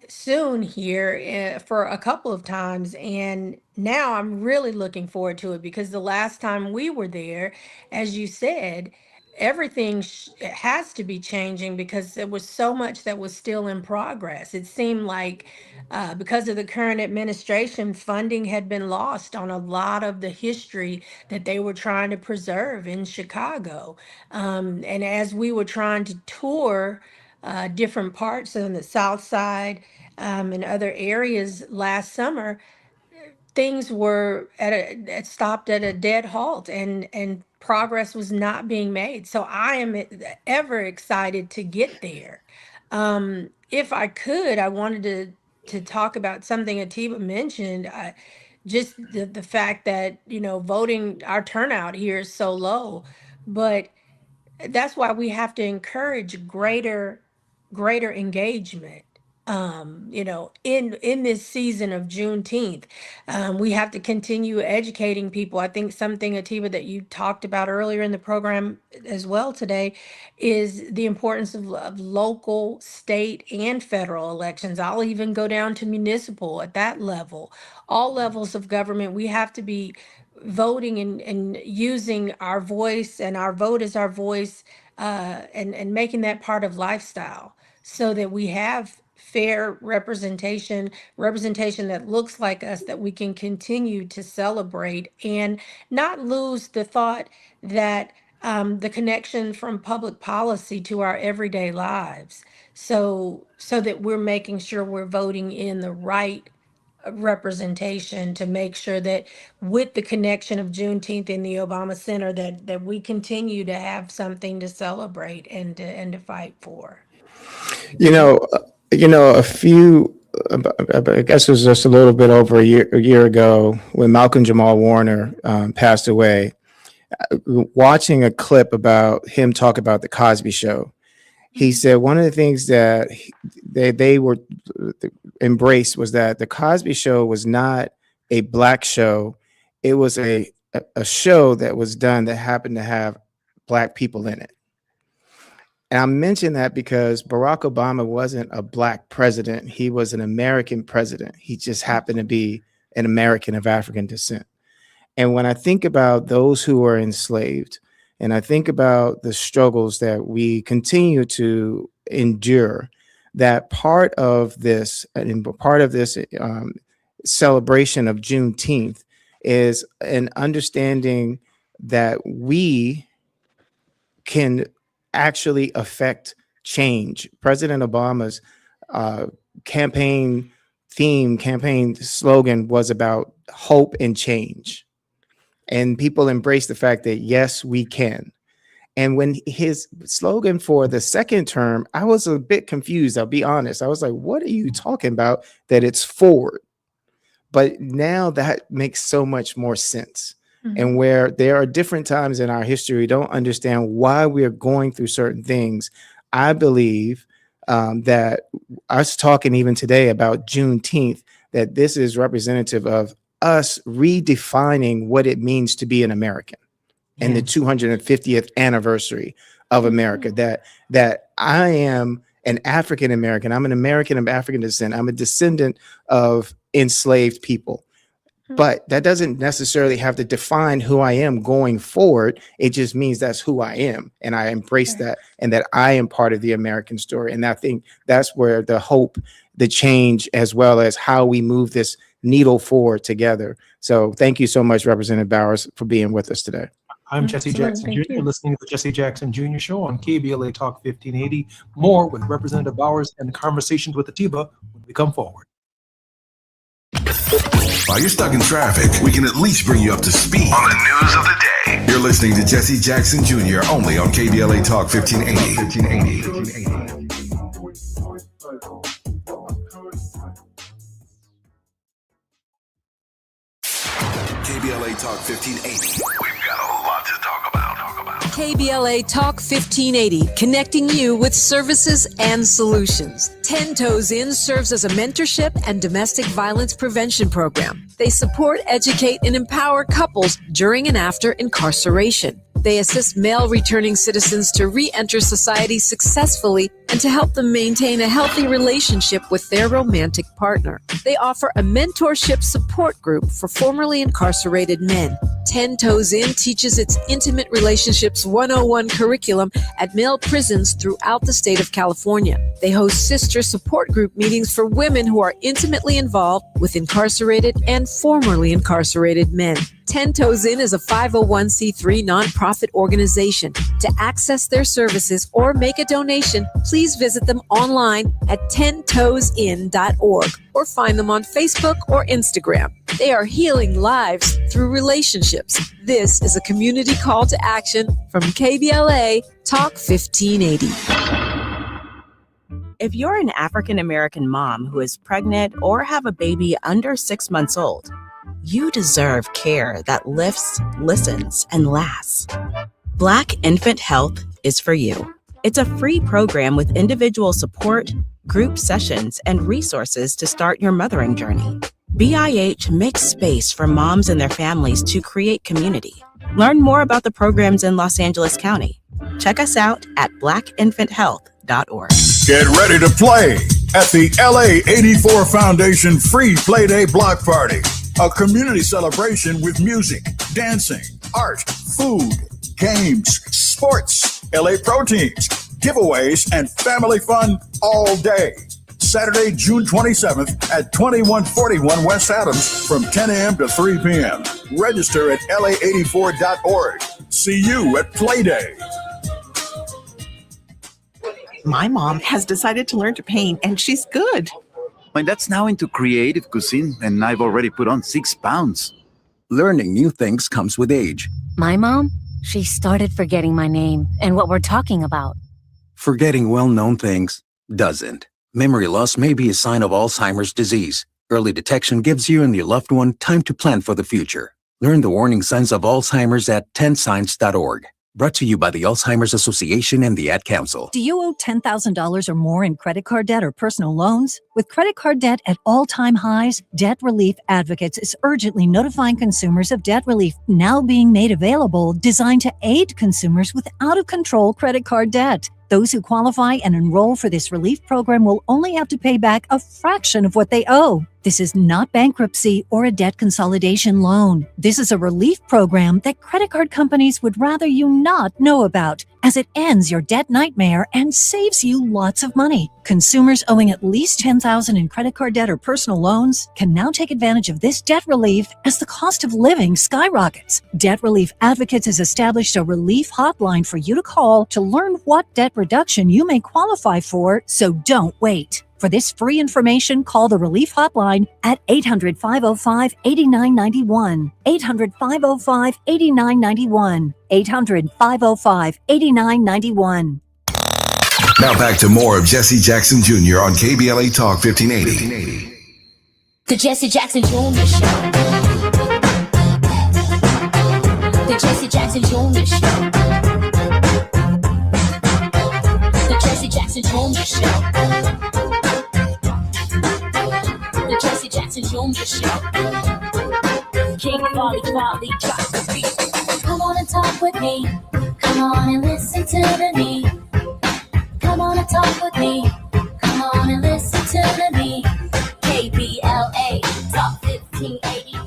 soon here for a couple of times, and now I'm really looking forward to it because the last time we were there, as you said, everything has to be changing because there was so much that was still in progress. It seemed like because of the current administration, funding had been lost on a lot of the history that they were trying to preserve in Chicago. And as we were trying to tour different parts on the South Side and other areas last summer, things were stopped at a dead halt, and progress was not being made. So I am ever excited to get there. If I could, I wanted to talk about something Atiba mentioned, just the fact that, voting, our turnout here is so low, but that's why we have to encourage greater engagement. In this season of Juneteenth, we have to continue educating people. I think something, Atiba, that you talked about earlier in the program as well today is the importance of local, state, and federal elections. I'll even go down to municipal at that level. All levels of government, we have to be voting and using our voice, and our vote is our voice, and making that part of lifestyle so that we have fair representation that looks like us, that we can continue to celebrate and not lose the thought that the connection from public policy to our everyday lives, so that we're making sure we're voting in the right representation to make sure that with the connection of Juneteenth in the Obama Center that we continue to have something to celebrate and to fight for. I guess it was just a little bit over a year ago when Malcolm Jamal Warner passed away, watching a clip about him talk about the Cosby Show. He said one of the things that they were embraced was that the Cosby Show was not a black show. It was a show that was done that happened to have black people in it. And I mention that because Barack Obama wasn't a black president. He was an American president. He just happened to be an American of African descent. And when I think about those who are enslaved, and I think about the struggles that we continue to endure, that part of this celebration of Juneteenth is an understanding that we can actually affect change. President Obama's campaign slogan was about hope and change. And people embrace the fact that, yes, we can. And when his slogan for the second term, I was a bit confused. I'll be honest. I was like, what are you talking about? That it's forward. But now that makes so much more sense. And where there are different times in our history, we don't understand why we're going through certain things. I believe that us talking even today about Juneteenth, that this is representative of us redefining what it means to be an American and the 250th anniversary of America, that I am an African American. I'm an American of African descent. I'm a descendant of enslaved people. But that doesn't necessarily have to define who I am going forward. It just means that's who I am. And I embrace that, and that I am part of the American story. And I think that's where the hope, the change, as well as how we move this needle forward together. So thank you so much, Representative Bowers, for being with us today. I'm Jesse Jackson Jr., listening to the Jesse Jackson Jr. Show on KBLA Talk 1580. More with Representative Bowers and conversations with Atiba when we come forward. While you're stuck in traffic, we can at least bring you up to speed on the news of the day. You're listening to Jesse Jackson Jr. only on KBLA Talk 1580. KBLA Talk 1580. We've got a lot to talk about. KBLA Talk 1580, connecting you with services and solutions. 10 Toes In serves as a mentorship and domestic violence prevention program. They support, educate, and empower couples during and after incarceration. They assist male returning citizens to re-enter society successfully and to help them maintain a healthy relationship with their romantic partner. They offer a mentorship support group for formerly incarcerated men. 10 Toes In teaches its Intimate Relationships 101 curriculum at male prisons throughout the state of California. They host sister support group meetings for women who are intimately involved with incarcerated and formerly incarcerated men. 10 Toes In is a 501c3 nonprofit organization. To access their services or make a donation, please visit them online at 10toesin.org or find them on Facebook or Instagram. They are healing lives through relationships. This is a community call to action from KBLA Talk 1580. If you're an African American mom who is pregnant or have a baby under 6 months old, you deserve care that lifts, listens, and lasts. Black Infant Health is for you. It's a free program with individual support, group sessions, and resources to start your mothering journey. BIH makes space for moms and their families to create community. Learn more about the programs in Los Angeles County. Check us out at blackinfanthealth.org. Get ready to play at the LA 84 Foundation Free Play Day Block Party. A community celebration with music, dancing, art, food, games, sports, LA Pro teams, giveaways, and family fun all day. Saturday, June 27th at 2141 West Adams from 10 a.m. to 3 p.m. Register at la84.org. See you at Play Day. My mom has decided to learn to paint, and she's good. My dad's now into creative cuisine, and I've already put on 6 pounds. Learning new things comes with age. My mom, she started forgetting my name and what we're talking about. Forgetting well-known things doesn't. Memory loss may be a sign of Alzheimer's disease. Early detection gives you and your loved one time to plan for the future. Learn the warning signs of Alzheimer's at 10signs.org. Brought to you by the Alzheimer's Association and the Ad Council. Do you owe $10,000 or more in credit card debt or personal loans? With With credit card debt at all-time highs, Debt Relief Advocates is urgently notifying consumers of debt relief now being made available, designed to aid consumers with out-of-control credit card debt. Those who qualify and enroll for this relief program will only have to pay back a fraction of what they owe. This is not bankruptcy or a debt consolidation loan. This is a relief program that credit card companies would rather you not know about, as it ends your debt nightmare and saves you lots of money. Consumers owing at least $10,000 in credit card debt or personal loans can now take advantage of this debt relief as the cost of living skyrockets. Debt Relief Advocates has established a relief hotline for you to call to learn what debt reduction you may qualify for, so don't wait. For this free information, call the Relief Hotline at 800-505-8991. 800-505-8991. 800-505-8991. Now back to more of Jesse Jackson Jr. on KBLA Talk 1580. The Jesse Jackson Jr. Show. The Jesse Jackson Jr. Show. The Jesse Jackson Jr. Show. The Jesse Jackson Jr. Show. King Volley, drop the beat. Come on and talk with me. Come on and listen to me. Come on and talk with me. Come on and listen to me. KBLA Talk 1580.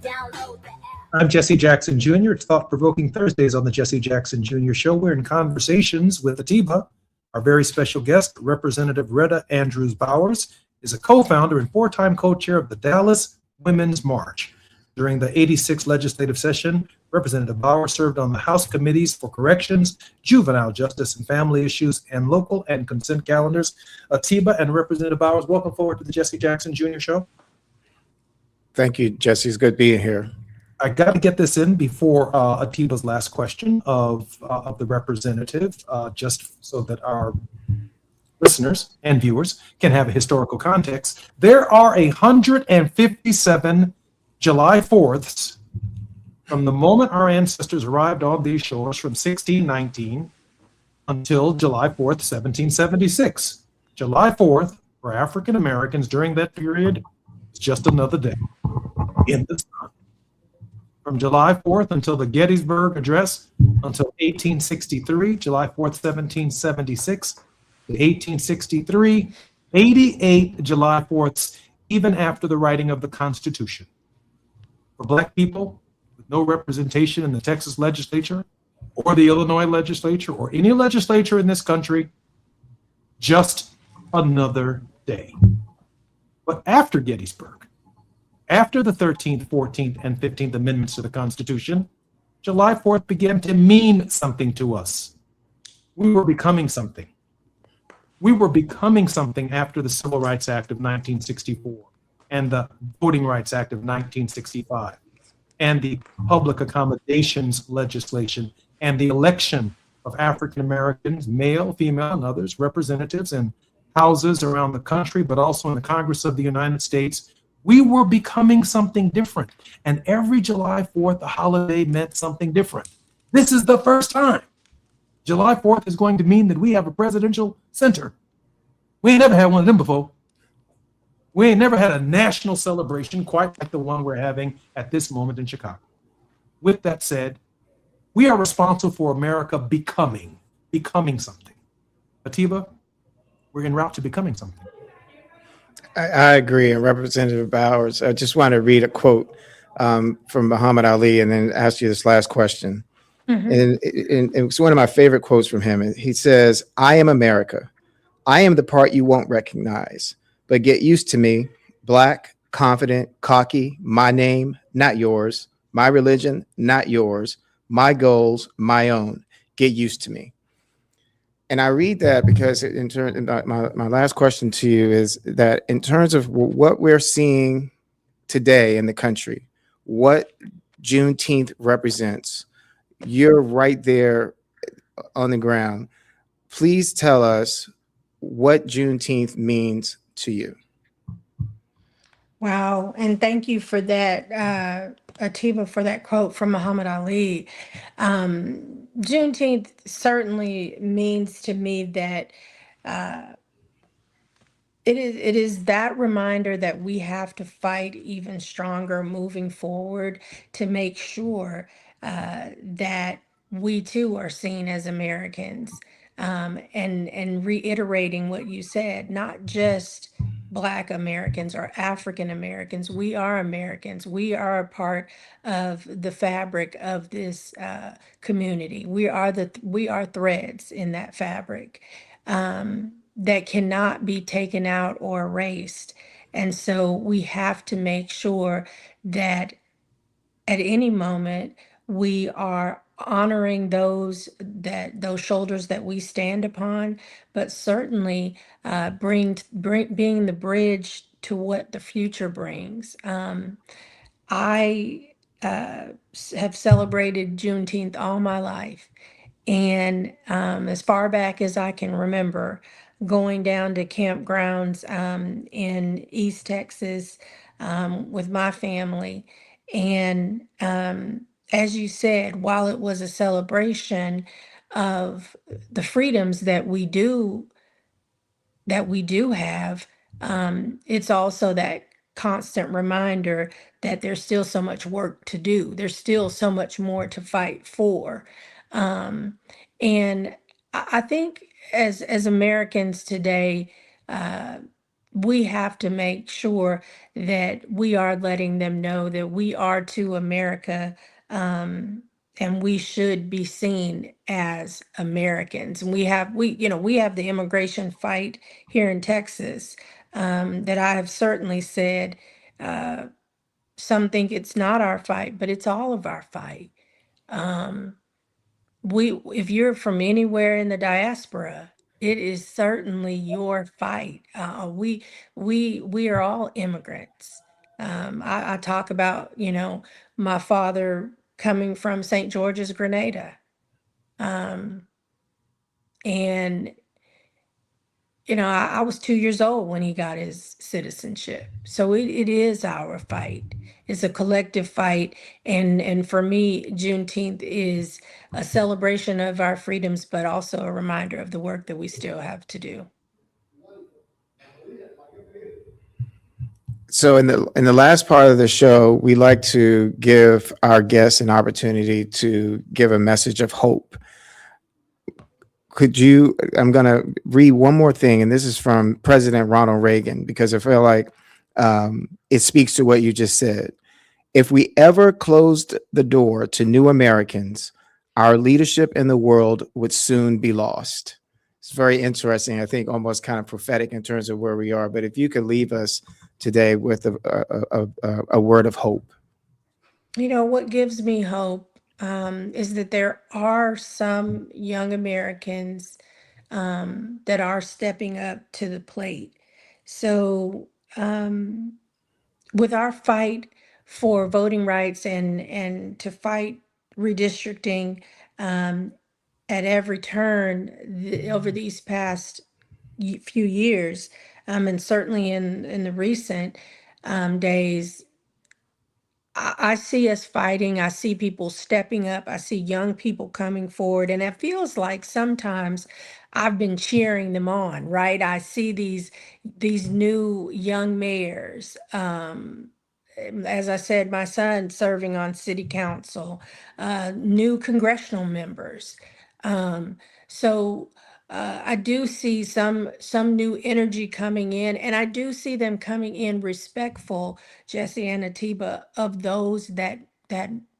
Download the app. I'm Jesse Jackson Jr. It's Thought-Provoking Thursdays on the Jesse Jackson Jr. Show. We're in conversations with Atiba. Our very special guest, Representative Retta Andrews Bowers, is a co-founder and four-time co-chair of the Dallas Women's March. During the 86th legislative session, Representative Bowers served on the House Committees for Corrections, Juvenile Justice and Family Issues, and Local and Consent Calendars. Atiba and Representative Bowers, welcome forward to the Jesse Jackson Jr. Show. Thank you, Jesse. It's good being here. I got to get this in before Atiba's last question of the representative, just so that our listeners and viewers can have a historical context. There are 157 July 4ths from the moment our ancestors arrived on these shores from 1619 until July 4th, 1776. July 4th, for African Americans during that period, is just another day in the sun. From July 4th until the Gettysburg Address, until 1863, July 4th, 1776, to 1863, 88 July 4ths, even after the writing of the Constitution. For Black people with no representation in the Texas legislature or the Illinois legislature or any legislature in this country, just another day. But after Gettysburg, after the 13th, 14th, and 15th Amendments to the Constitution, July 4th began to mean something to us. We were becoming something. We were becoming something after the Civil Rights Act of 1964 and the Voting Rights Act of 1965 and the public accommodations legislation and the election of African Americans, male, female, and others, representatives in houses around the country, but also in the Congress of the United States. We were becoming something different. And every July 4th, the holiday meant something different. This is the first time. July 4th is going to mean that we have a presidential center. We ain't never had one of them before. We ain't never had a national celebration quite like the one we're having at this moment in Chicago. With that said, we are responsible for America becoming something. Atiba, we're en route to becoming something. I agree. And Representative Bowers, I just want to read a quote from Muhammad Ali and then ask you this last question. Mm-hmm. And it's one of my favorite quotes from him. He says, "I am America. I am the part you won't recognize, but get used to me. Black, confident, cocky, my name, not yours. My religion, not yours. My goals, my own. Get used to me." And I read that because my last question to you is that in terms of what we're seeing today in the country, what Juneteenth represents, you're right there on the ground. Please tell us what Juneteenth means to you. Wow. And thank you for that, Atiba, for that quote from Muhammad Ali. Juneteenth certainly means to me that It is that reminder that we have to fight even stronger moving forward to make sure that we too are seen as Americans. And reiterating what you said, not just Black Americans or African Americans, we are Americans. We are a part of the fabric of this community. We are threads in that fabric. That cannot be taken out or erased. And so we have to make sure that at any moment we are honoring those shoulders that we stand upon, but certainly being the bridge to what the future brings. I have celebrated Juneteenth all my life. And as far back as I can remember, going down to campgrounds in East Texas with my family. And as you said, while it was a celebration of the freedoms that we do have, it's also that constant reminder that there's still so much work to do. There's still so much more to fight for. And I think as Americans today, we have to make sure that we are letting them know that we are to America, and we should be seen as Americans. And we have the immigration fight here in Texas, that I have certainly said, some think it's not our fight, but it's all of our fight. If you're from anywhere in the diaspora, it is certainly your fight. We are all immigrants. I talk about, my father coming from St. George's, Grenada. And, I was 2 years old when he got his citizenship. So it is our fight. It's a collective fight. And for me, Juneteenth is a celebration of our freedoms, but also a reminder of the work that we still have to do. So in the last part of the show, we like to give our guests an opportunity to give a message of hope. I'm going to read one more thing, and this is from President Ronald Reagan, because I feel like it speaks to what you just said. If we ever closed the door to new Americans, our leadership in the world would soon be lost. It's very interesting. I think almost kind of prophetic in terms of where we are. But if you could leave us today with a word of hope. What gives me hope is that there are some young Americans that are stepping up to the plate. So with our fight for voting rights and to fight redistricting at every turn over these past few years, and certainly in the recent days, I see us fighting. I see people stepping up. I see young people coming forward. And it feels like sometimes I've been cheering them on, right? I see these new young mayors. As I said, my son serving on city council, new congressional members. So I do see some new energy coming in, and I do see them coming in respectful, Jesse and Atiba, of those that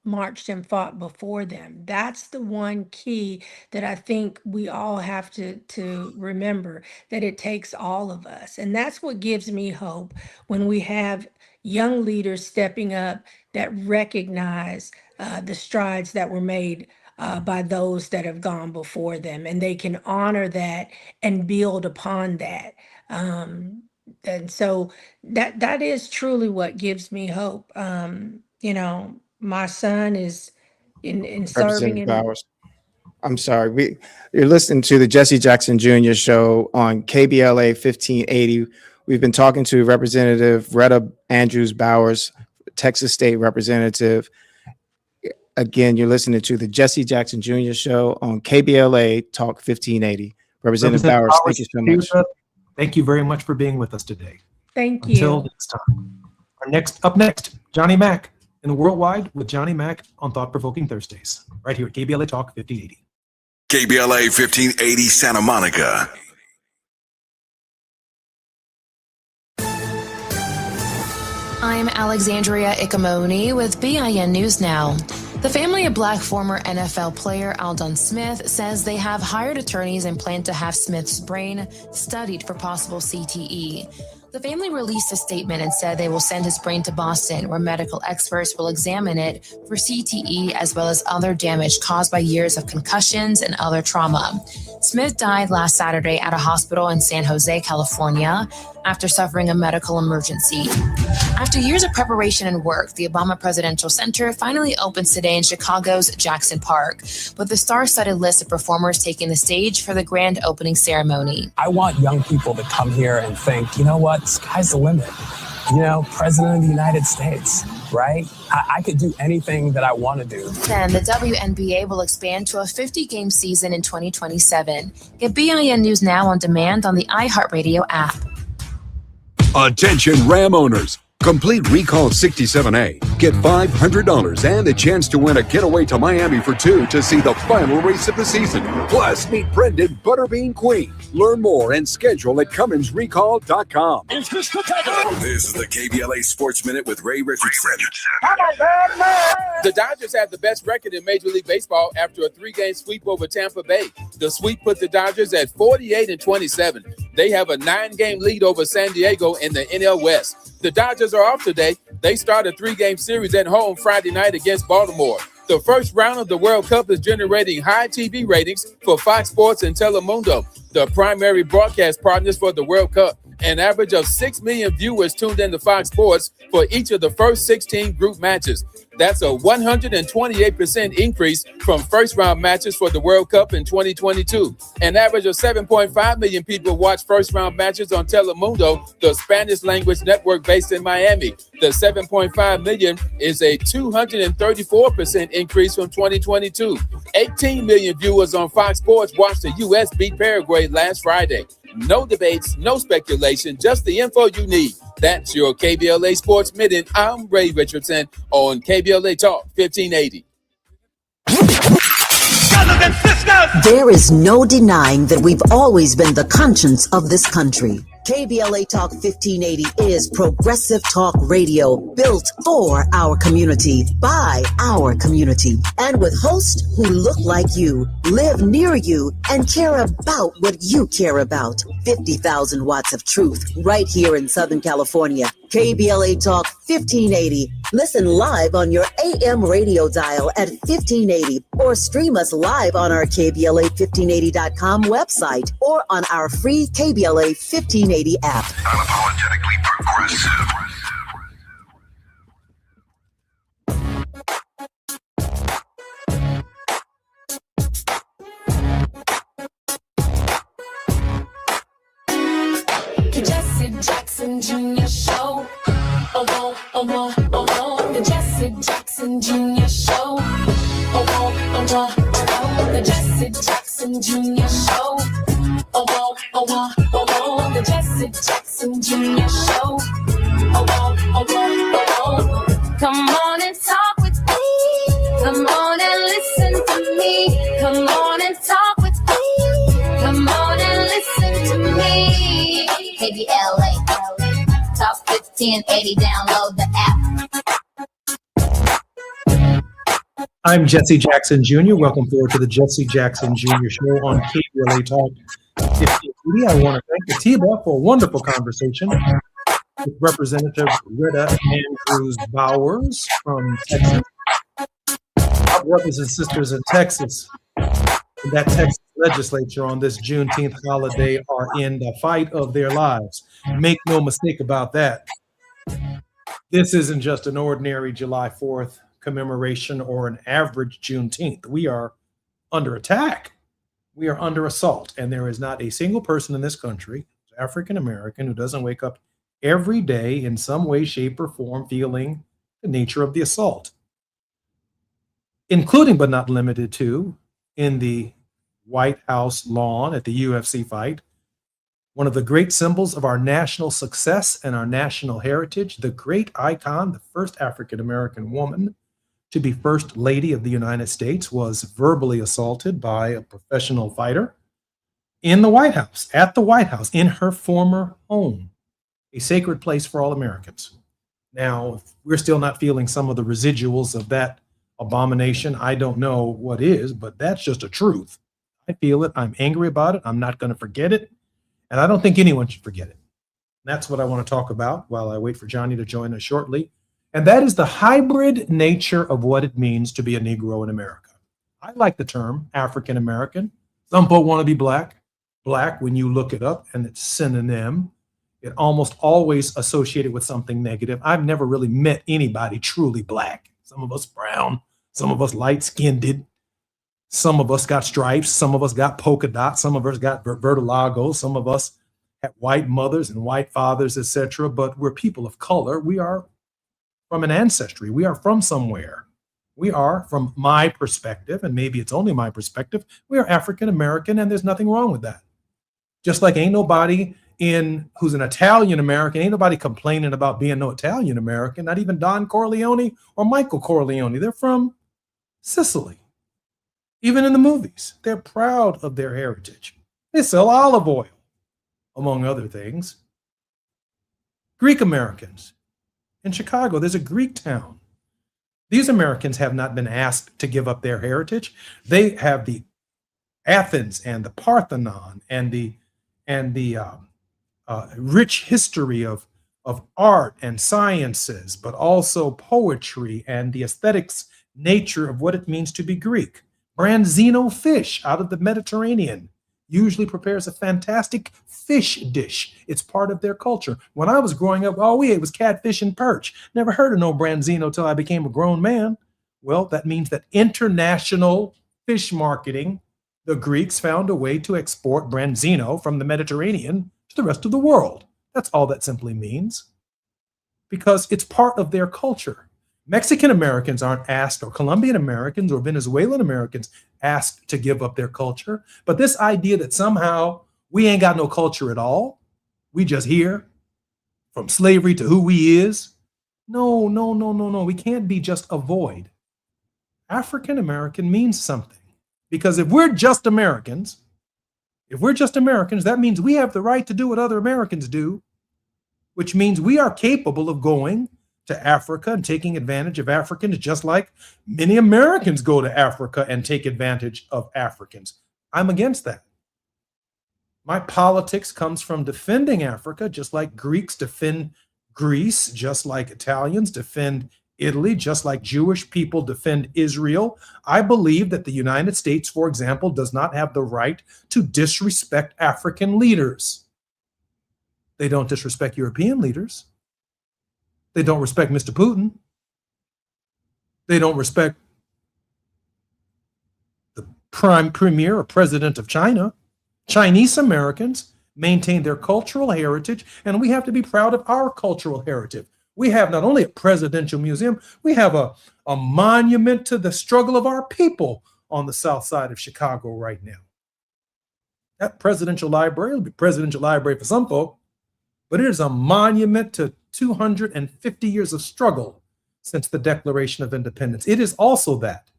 marched and fought before them. That's the one key that I think we all have to remember, that it takes all of us. And that's what gives me hope when we have young leaders stepping up that recognize the strides that were made by those that have gone before them, and they can honor that and build upon that. And so that is truly what gives me hope. My son is in serving in. Bowers. I'm sorry. You're listening to the Jesse Jackson Jr. show on KBLA 1580. We've been talking to Representative Retta Andrews Bowers, Texas State Representative. Again, you're listening to the Jesse Jackson Jr. show on KBLA Talk 1580. Representative Bowers, thank you so much. Thank you very much for being with us today. Thank you. Until next time. Up next, Johnny Mac in the Worldwide with Johnny Mac on Thought Provoking Thursdays, right here at KBLA Talk 1580. KBLA 1580 Santa Monica. I'm Alexandria Ikamoni with BIN News Now. The family of Black former NFL player Aldon Smith says they have hired attorneys and plan to have Smith's brain studied for possible CTE. The family released a statement and said they will send his brain to Boston, where medical experts will examine it for CTE as well as other damage caused by years of concussions and other trauma. Smith died last Saturday at a hospital in San Jose, California, after suffering a medical emergency. After years of preparation and work, the Obama Presidential Center finally opens today in Chicago's Jackson Park, with a star-studded list of performers taking the stage for the grand opening ceremony. I want young people to come here and think, you know what, sky's the limit. You know, President of the United States, right? I could do anything that I want to do. Then the WNBA will expand to a 50-game season in 2027. Get BIN News Now on demand on the iHeartRadio app. Attention Ram owners. Complete Recall 67A. Get $500 and a chance to win a getaway to Miami for two to see the final race of the season. Plus, meet Brendan Butterbean Queen. Learn more and schedule at CumminsRecall.com. This is the KBLA Sports Minute with Ray Richardson. The Dodgers have the best record in Major League Baseball after a 3-game sweep over Tampa Bay. The sweep put the Dodgers at 48-27. They have a 9-game lead over San Diego in the NL West. The Dodgers are off today. They start a 3-game series at home Friday night against Baltimore. The first round of the World Cup is generating high TV ratings for Fox Sports and Telemundo, the primary broadcast partners for the World Cup. An average of 6 million viewers tuned into Fox Sports for each of the first 16 group matches. That's a 128% increase from first-round matches for the World Cup in 2022. An average of 7.5 million people watch first-round matches on Telemundo, the Spanish-language network based in Miami. The 7.5 million is a 234% increase from 2022. 18 million viewers on Fox Sports watched the U.S. beat Paraguay last Friday. No debates, no speculation, just the info you need. That's your KBLA Sports Minute. I'm Ray Richardson on KBLA Talk 1580. There is no denying that we've always been the conscience of this country. KBLA Talk 1580 is progressive talk radio built for our community, by our community, and with hosts who look like you, live near you, and care about what you care about. 50,000 watts of truth right here in Southern California. KBLA Talk 1580. Listen live on your AM radio dial at 1580 or stream us live on our KBLA1580.com website or on our free KBLA 1580 app. Unapologetically progressive. Jesse Jackson Jr. Show. Oh, oh, oh, oh, the Jesse Jackson Jr. Show. Oh, the Jesse Jackson Jr. Show. Oh, the Jesse Jackson Jr. Show. Oh. Come on and talk with me. Come on and listen to me. Come on and talk with me. Come on and listen to me. KBLA Talk 1580. Download the app. I'm Jesse Jackson Jr. Welcome forward to the Jesse Jackson Jr. Show on KBLA Talk 1580. I want to thank the TBA for a wonderful conversation with Representative Rita Andrews Bowers from Texas. Our brothers and sisters in Texas, in that Texas legislature on this Juneteenth holiday, are in the fight of their lives. Make no mistake about that. This isn't just an ordinary July 4th commemoration or an average Juneteenth. We are under attack. We are under assault. And there is not a single person in this country, African American, who doesn't wake up every day in some way, shape, or form feeling the nature of the assault, including but not limited to in the White House lawn at the UFC fight, one of the great symbols of our national success and our national heritage, the great icon, the first African-American woman to be First Lady of the United States, was verbally assaulted by a professional fighter in the White House, at the White House, in her former home, a sacred place for all Americans. Now, if we're still not feeling some of the residuals of that abomination, I don't know what is, but that's just a truth. I feel it. I'm angry about it. I'm not going to forget it. And I don't think anyone should forget it. That's what I want to talk about while I wait for Johnny to join us shortly. And that is the hybrid nature of what it means to be a Negro in America. I like the term African American. Some people want to be black. Black, when you look it up, and it's synonym, it almost always associated with something negative. I've never really met anybody truly black. Some of us brown, some of us light-skinned, some of us got stripes, some of us got polka dots, some of us got vertigo, some of us had white mothers and white fathers, etc. But we're people of color. We are from an ancestry. We are from somewhere. We are, from my perspective, and maybe it's only my perspective, we are African American, and there's nothing wrong with that. Just like ain't nobody who's an Italian American, ain't nobody complaining about being no Italian American, not even Don Corleone or Michael Corleone. They're from Sicily. Even in the movies, they're proud of their heritage. They sell olive oil, among other things. Greek Americans. In Chicago, there's a Greek town. These Americans have not been asked to give up their heritage. They have the Athens and the Parthenon and the rich history of art and sciences, but also poetry and the aesthetics nature of what it means to be Greek. Branzino fish out of the Mediterranean usually prepares a fantastic fish dish. It's part of their culture. When I was growing up, all we ate was catfish and perch. Never heard of no Branzino till I became a grown man. Well, that means that international fish marketing, the Greeks found a way to export Branzino from the Mediterranean to the rest of the world. That's all that simply means, because it's part of their culture. Mexican Americans aren't asked, or Colombian Americans or Venezuelan Americans asked to give up their culture. But this idea that somehow we ain't got no culture at all, we just here from slavery to who we is. No. We can't be just a void. African American means something, because if we're just Americans, that means we have the right to do what other Americans do, which means we are capable of going to Africa and taking advantage of Africans, just like many Americans go to Africa and take advantage of Africans. I'm against that. My politics comes from defending Africa, just like Greeks defend Greece, just like Italians defend Italy, just like Jewish people defend Israel. I believe that the United States, for example, does not have the right to disrespect African leaders. They don't disrespect European leaders. They don't respect Mr. Putin. They don't respect the premier or president of China. Chinese Americans maintain their cultural heritage, and we have to be proud of our cultural heritage. We have not only a presidential museum, we have a monument to the struggle of our people on the south side of Chicago right now. That presidential library will be presidential library for some folk, but it is a monument to 250 years of struggle since the Declaration of Independence. It is also that.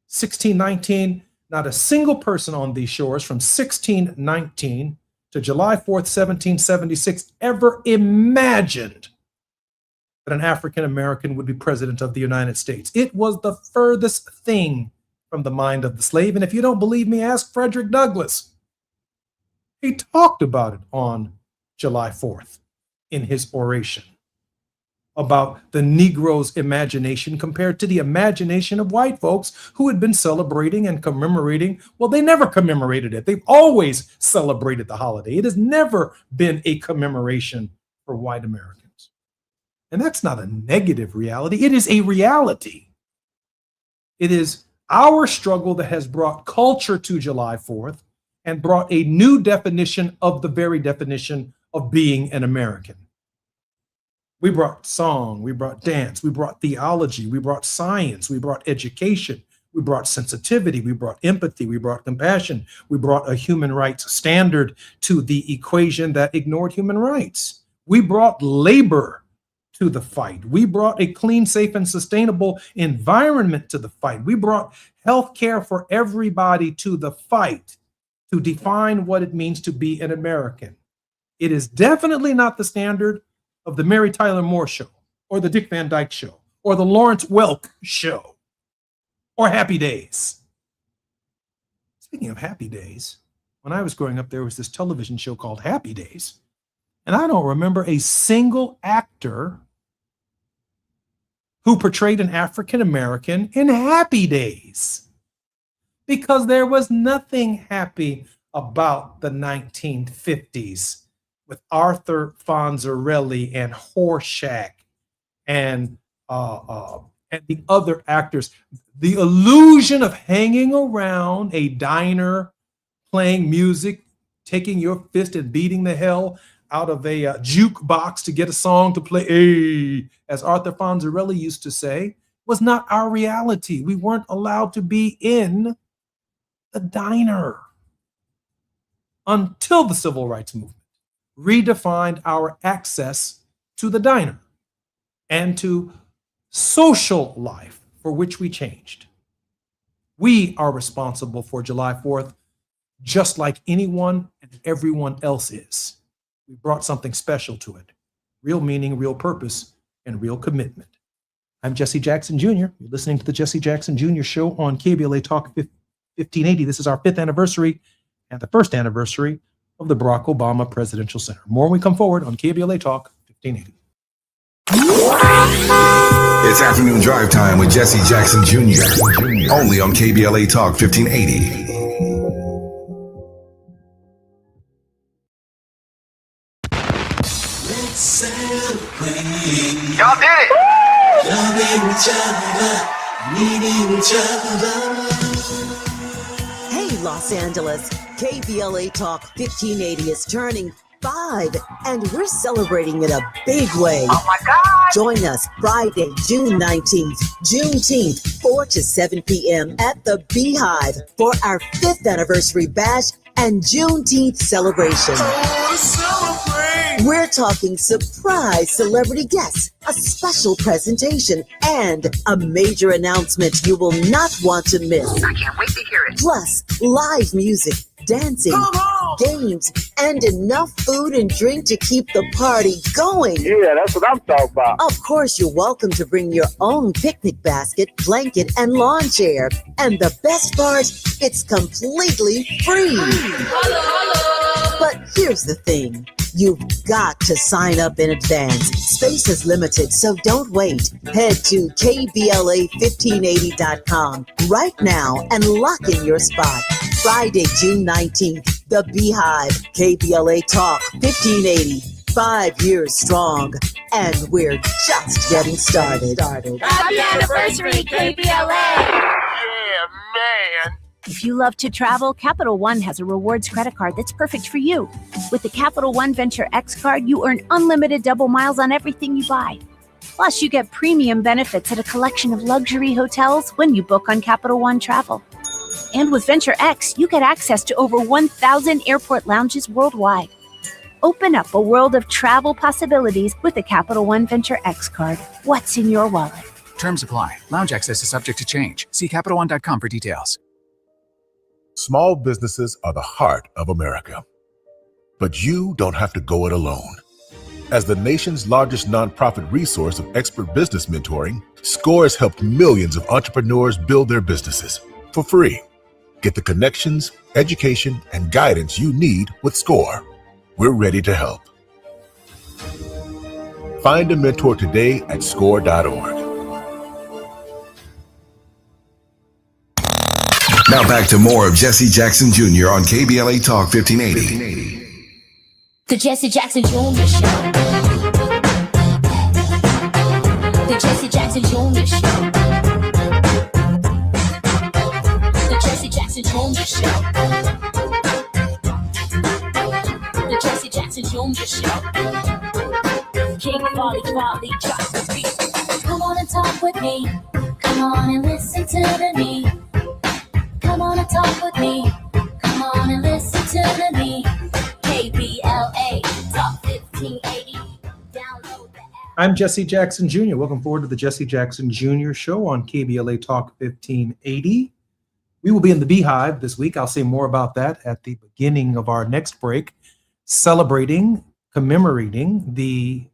1619, not a single person on these shores from 1619 to July 4th, 1776 ever imagined that an African American would be president of the United States. It was the furthest thing from the mind of the slave. And if you don't believe me, ask Frederick Douglass. He talked about it on July 4th in his oration about the Negro's imagination compared to the imagination of white folks who had been celebrating and commemorating. Well, they never commemorated it. They've always celebrated the holiday. It has never been a commemoration for white Americans. And that's not a negative reality. It is a reality. It is our struggle that has brought culture to July 4th and brought a new definition of the very definition of being an American. We brought song, we brought dance, we brought theology, we brought science, we brought education, We brought sensitivity. We brought empathy. We brought compassion. We brought a human rights standard to the equation that ignored human rights. We brought labor to the fight. We brought a clean, safe, and sustainable environment to the fight. We brought health care for everybody to the fight to define what it means to be an American. It is definitely not the standard of the Mary Tyler Moore Show or the Dick Van Dyke Show or the Lawrence Welk Show or Happy Days. Speaking of Happy Days, when I was growing up, there was this television show called Happy Days. And I don't remember a single actor who portrayed an African American in Happy Days, because there was nothing happy about the 1950s with Arthur Fonzarelli and Horshack and the other actors. The illusion of hanging around a diner, playing music, taking your fist and beating the hell out of a jukebox to get a song to play, hey, as Arthur Fonzarelli used to say, was not our reality. We weren't allowed to be in the diner until the Civil Rights Movement redefined our access to the diner and to social life, for which we changed. We are responsible for July 4th, just like anyone and everyone else is. We brought something special to it. Real meaning, real purpose, and real commitment. I'm Jesse Jackson Jr. You're listening to the Jesse Jackson Jr. Show on KBLA Talk 1580. This is our 5th anniversary and the 1st anniversary of the Barack Obama Presidential Center. More when we come forward on KBLA Talk 1580. It's afternoon drive time with Jesse Jackson Jr. Only on KBLA Talk 1580. Y'all did it! Hey, Los Angeles, KBLA Talk 1580 is turning 5, and we're celebrating in a big way. Oh my God! Join us Friday, June 19th, Juneteenth, 4 to 7 p.m. at the Beehive for our 5th anniversary bash and Juneteenth celebration. We're talking surprise celebrity guests, a special presentation, and a major announcement you will not want to miss. I can't wait to hear it. Plus, live music, dancing, games, and enough food and drink to keep the party going. Yeah, that's what I'm talking about. Of course, you're welcome to bring your own picnic basket, blanket, and lawn chair. And the best part, it's completely free. But here's the thing. You've got to sign up in advance. Space is limited, so don't wait. Head to KBLA1580.com right now and lock in your spot. Friday, June 19th, The Beehive, KBLA Talk 1580. 5 years strong, and we're just getting started. Happy anniversary, KBLA! Yeah, man. If you love to travel, Capital One has a rewards credit card that's perfect for you. With the Capital One Venture X card, you earn unlimited double miles on everything you buy. Plus, you get premium benefits at a collection of luxury hotels when you book on Capital One Travel. And with Venture X, you get access to over 1,000 airport lounges worldwide. Open up a world of travel possibilities with the Capital One Venture X card. What's in your wallet? Terms apply. Lounge access is subject to change. See CapitalOne.com for details. Small businesses are the heart of America. But you don't have to go it alone. As the nation's largest nonprofit resource of expert business mentoring, SCORE has helped millions of entrepreneurs build their businesses for free. Get the connections, education, and guidance you need with SCORE. We're ready to help. Find a mentor today at score.org. Now back to more of Jesse Jackson Jr. on KBLA Talk 1580. The Jesse Jackson Jr. Show. The Jesse Jackson Jr. Show. The Jesse Jackson Jr. Show. The Jesse Jackson Jr. Show. King Volley, drop the beat. Come on and talk with me. Come on and listen to me. wanna talk with me? Come on and listen to me. KBLA Talk 1580. Download the app. I'm Jesse Jackson Jr. Welcome forward to the Jesse Jackson Jr. Show on KBLA Talk 1580. We will be in the Beehive this week. I'll say more about that at the beginning of our next break, commemorating the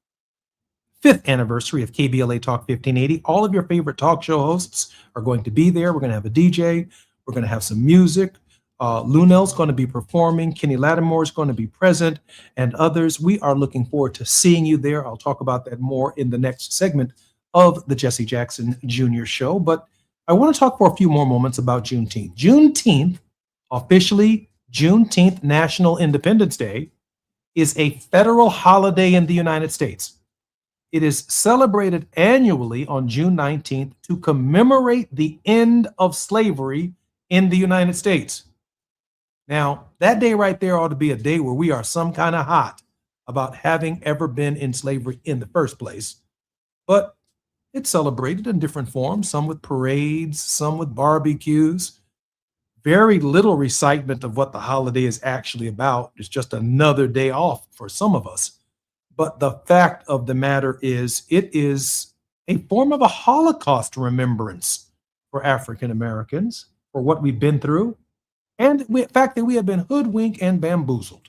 5th anniversary of KBLA Talk 1580. All of your favorite talk show hosts are going to be there. We're going to have a DJ. We're going to have some music. Lunel's going to be performing. Kenny Lattimore is going to be present, and others. We are looking forward to seeing you there. I'll talk about that more in the next segment of the Jesse Jackson Jr. Show. But I want to talk for a few more moments about Juneteenth. Juneteenth, officially Juneteenth National Independence Day, is a federal holiday in the United States. It is celebrated annually on June 19th to commemorate the end of slavery in the United States. Now, that day right there ought to be a day where we are some kind of hot about having ever been in slavery in the first place. But it's celebrated in different forms, some with parades, some with barbecues. Very little recitement of what the holiday is actually about. It's just another day off for some of us. But the fact of the matter is, it is a form of a Holocaust remembrance for African Americans, for what we've been through, and the fact that we have been hoodwinked and bamboozled.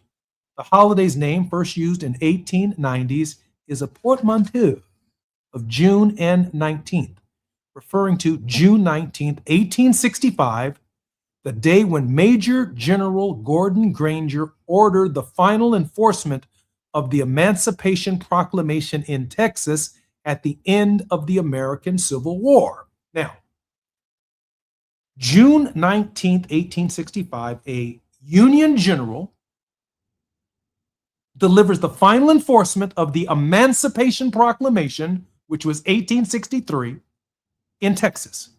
The holiday's name, first used in 1890s, is a portmanteau of June and 19th, referring to June 19th, 1865, the day when Major General Gordon Granger ordered the final enforcement of the Emancipation Proclamation in Texas at the end of the American Civil War. Now, June 19th, 1865, a Union general delivers the final enforcement of the Emancipation Proclamation, which was 1863, in Texas.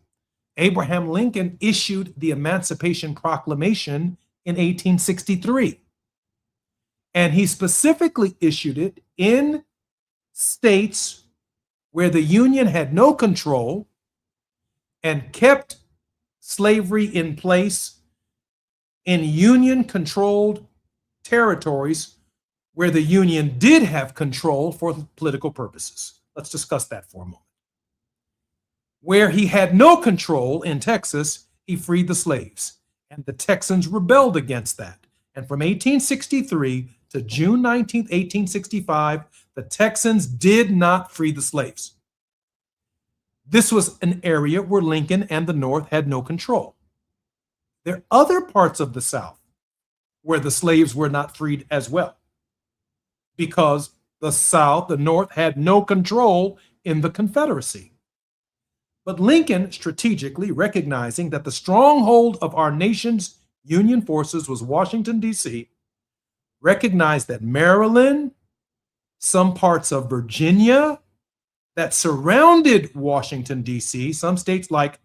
Abraham Lincoln issued the Emancipation Proclamation in 1863. And he specifically issued it in states where the Union had no control and kept slavery in place in Union-controlled territories where the Union did have control for political purposes. Let's discuss that for a moment. Where he had no control in Texas, he freed the slaves, and the Texans rebelled against that. And from 1863 to June 19th, 1865, the Texans did not free the slaves. This was an area where Lincoln and the North had no control. There are other parts of the South where the slaves were not freed as well, because the South, the North, had no control in the Confederacy. But Lincoln, strategically recognizing that the stronghold of our nation's Union forces was Washington, D.C., recognized that Maryland, some parts of Virginia that surrounded Washington, D.C., some states like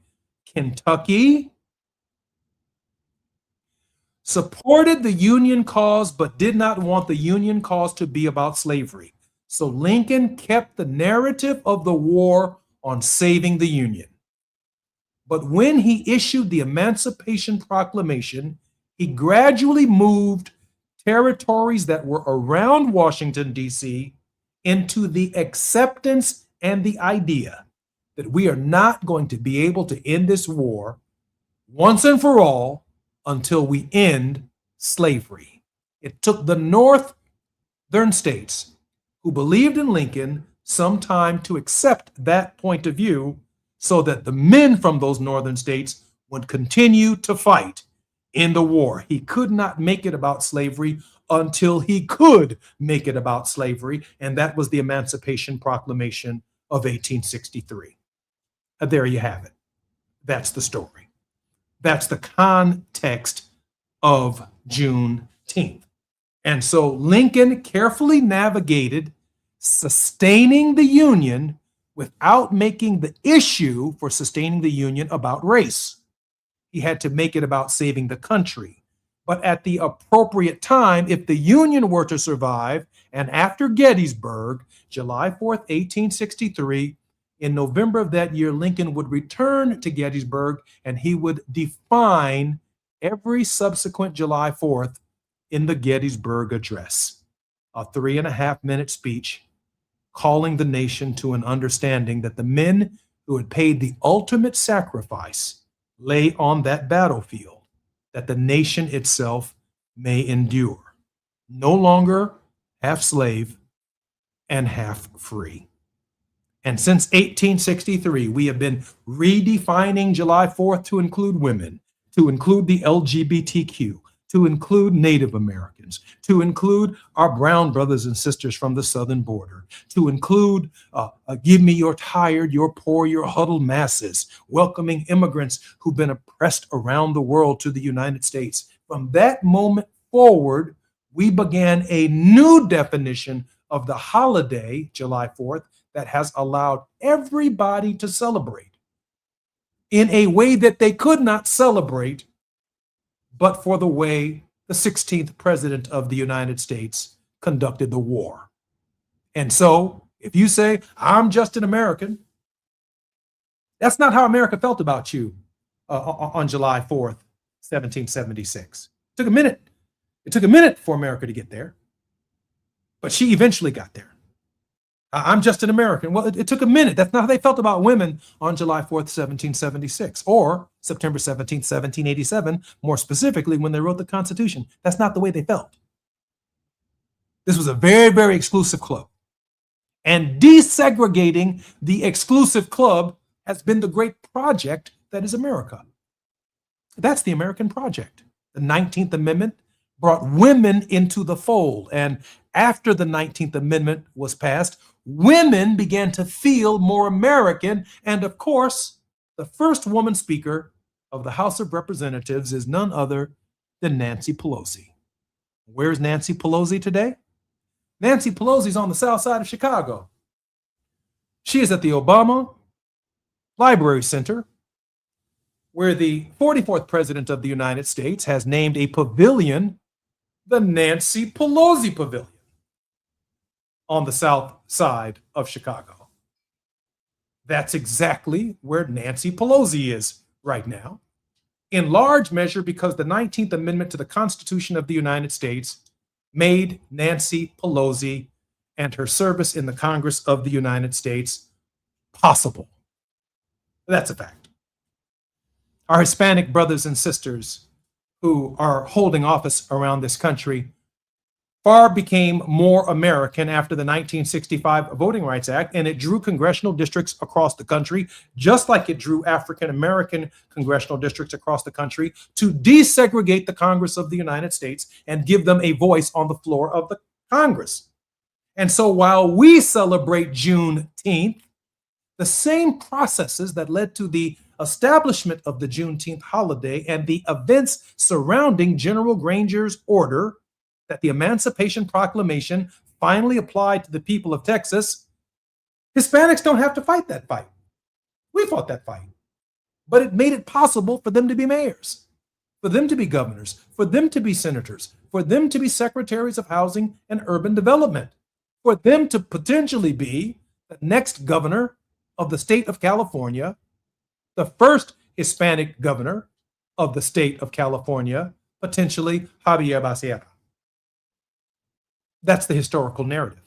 Kentucky, supported the Union cause but did not want the Union cause to be about slavery. So Lincoln kept the narrative of the war on saving the Union. But when he issued the Emancipation Proclamation, he gradually moved territories that were around Washington, D.C. into the acceptance and the idea that we are not going to be able to end this war once and for all until we end slavery. It took the northern states who believed in Lincoln some time to accept that point of view so that the men from those northern states would continue to fight in the war. He could not make it about slavery until he could make it about slavery, and that was the Emancipation Proclamation of 1863. There you have it. That's the story. That's the context of Juneteenth. And so Lincoln carefully navigated sustaining the Union without making the issue for sustaining the Union about race. He had to make it about saving the country. But at the appropriate time, if the Union were to survive, and after Gettysburg, July 4th, 1863, in November of that year, Lincoln would return to Gettysburg and he would define every subsequent July 4th in the Gettysburg Address, a 3.5-minute speech calling the nation to an understanding that the men who had paid the ultimate sacrifice lay on that battlefield, that the nation itself may endure, no longer half slave and half free. And since 1863, we have been redefining July 4th to include women, to include the LGBTQ, to include Native Americans, to include our brown brothers and sisters from the southern border, to include give me your tired, your poor, your huddled masses, welcoming immigrants who've been oppressed around the world to the United States. From that moment forward, we began a new definition of the holiday, July 4th, that has allowed everybody to celebrate in a way that they could not celebrate but for the way the 16th president of the United States conducted the war. And so, if you say, I'm just an American, that's not how America felt about you on July 4th, 1776. It took a minute. It took a minute for America to get there, but she eventually got there. I'm just an American. Well, it took a minute. That's not how they felt about women on July 4th, 1776, or September 17th, 1787, more specifically when they wrote the Constitution. That's not the way they felt. This was a very, very exclusive club. And desegregating the exclusive club has been the great project that is America. That's the American project. The 19th Amendment brought women into the fold. And after the 19th Amendment was passed, women began to feel more American. And of course, the first woman speaker of the House of Representatives is none other than Nancy Pelosi. Where's Nancy Pelosi today? Nancy Pelosi's on the south side of Chicago. She is at the Obama Library Center, where the 44th President of the United States has named a pavilion the Nancy Pelosi Pavilion on the south side of Chicago. That's exactly where Nancy Pelosi is right now, in large measure because the 19th Amendment to the Constitution of the United States made Nancy Pelosi and her service in the Congress of the United States possible. That's a fact. Our Hispanic brothers and sisters who are holding office around this country far became more American after the 1965 Voting Rights Act, and it drew congressional districts across the country, just like it drew African American congressional districts across the country, to desegregate the Congress of the United States and give them a voice on the floor of the Congress. And so while we celebrate Juneteenth, the same processes that led to the establishment of the Juneteenth holiday and the events surrounding General Granger's order that the Emancipation Proclamation finally applied to the people of Texas, Hispanics don't have to fight that fight. We fought that fight. But it made it possible for them to be mayors, for them to be governors, for them to be senators, for them to be secretaries of housing and urban development, for them to potentially be the next governor of the state of California, the first Hispanic governor of the state of California, potentially Javier Becerra. That's the historical narrative.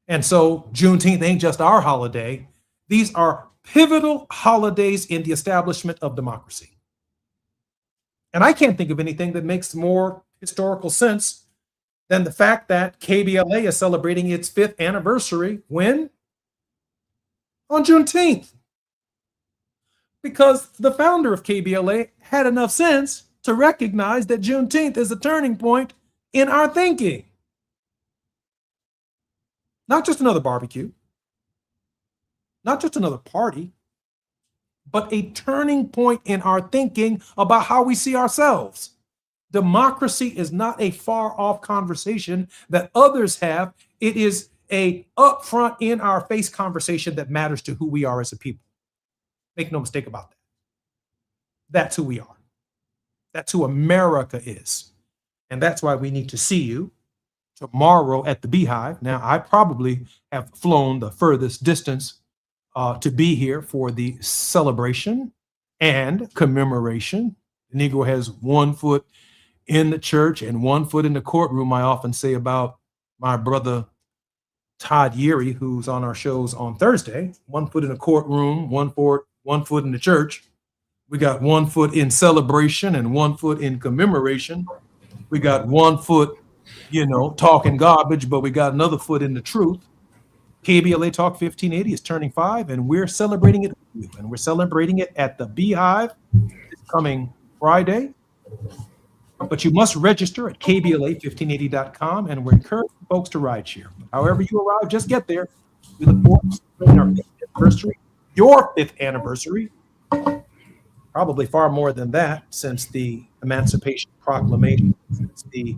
And so Juneteenth ain't just our holiday. These are pivotal holidays in the establishment of democracy. And I can't think of anything that makes more historical sense than the fact that KBLA is celebrating its 5th anniversary. When? On Juneteenth. Because the founder of KBLA had enough sense to recognize that Juneteenth is a turning point in our thinking. Not just another barbecue, not just another party, but a turning point in our thinking about how we see ourselves. Democracy is not a far-off conversation that others have. It is a upfront, in-our-face conversation that matters to who we are as a people. Make no mistake about that. That's who we are. That's who America is. And that's why we need to see you tomorrow at the Beehive. Now, I probably have flown the furthest distance to be here for the celebration and commemoration The Negro has 1 foot in the church and 1 foot in the courtroom. I often say about my brother Todd Yeary, who's on our shows on Thursday, 1 foot in the courtroom, 1 foot in the church. We got 1 foot in celebration and 1 foot in commemoration. We got 1 foot, talking garbage, but we got another foot in the truth. KBLA Talk 1580 is turning 5, and we're celebrating it with you. And we're celebrating it at the Beehive this coming Friday. But you must register at kbla1580.com, and we're encouraging folks to ride share. However you arrive, just get there. We look forward to celebrating our 5th anniversary, your 5th anniversary. Probably far more than that since the Emancipation Proclamation, since the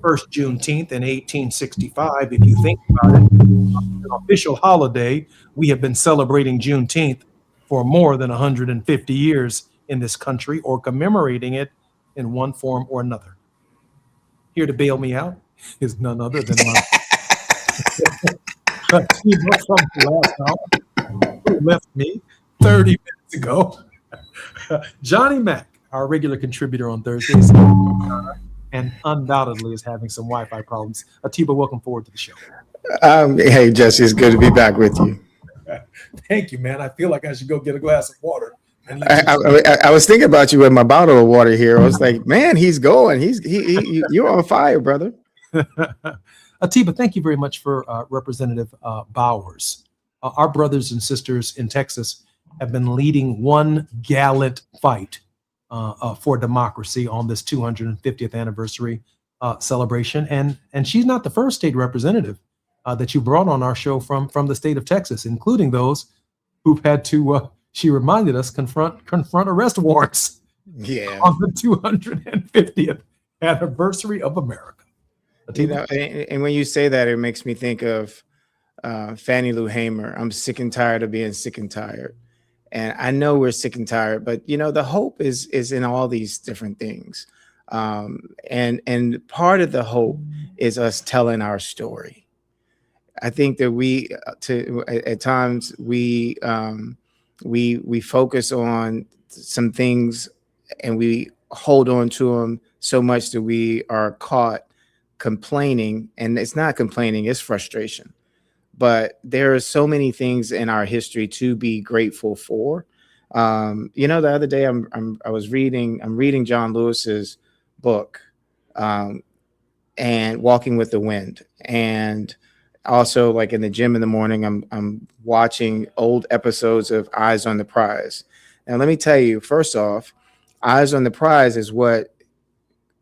first Juneteenth in 1865. If you think about it, an official holiday, we have been celebrating Juneteenth for more than 150 years in this country, or commemorating it in one form or another. Here to bail me out is none other than my who left me 30 minutes ago. Johnny Mack, our regular contributor on Thursdays, and undoubtedly is having some Wi-Fi problems. Atiba, welcome forward to the show. Hey, Jesse, it's good to be back with you. Thank you, man. I feel like I should go get a glass of water. I was thinking about you with my bottle of water here. I was like, man, he's going. You're on fire, brother. Atiba, thank you very much for Representative Bowers. Our brothers and sisters in Texas have been leading one gallant fight for democracy on this 250th anniversary celebration. And she's not the first state representative that you brought on our show from the state of Texas, including those who've had to, she reminded us, confront arrest warrants on the 250th anniversary of America. And when you say that, it makes me think of Fannie Lou Hamer. I'm sick and tired of being sick and tired. And I know we're sick and tired, but the hope is in all these different things. And part of the hope is us telling our story. I think that at times we focus on some things and we hold on to them so much that we are caught complaining, and it's not complaining, it's frustration. But there are so many things in our history to be grateful for. The other day I'm reading John Lewis's book, and Walking with the Wind, and also like in the gym in the morning, I'm watching old episodes of Eyes on the Prize. Now, let me tell you, first off, Eyes on the Prize is what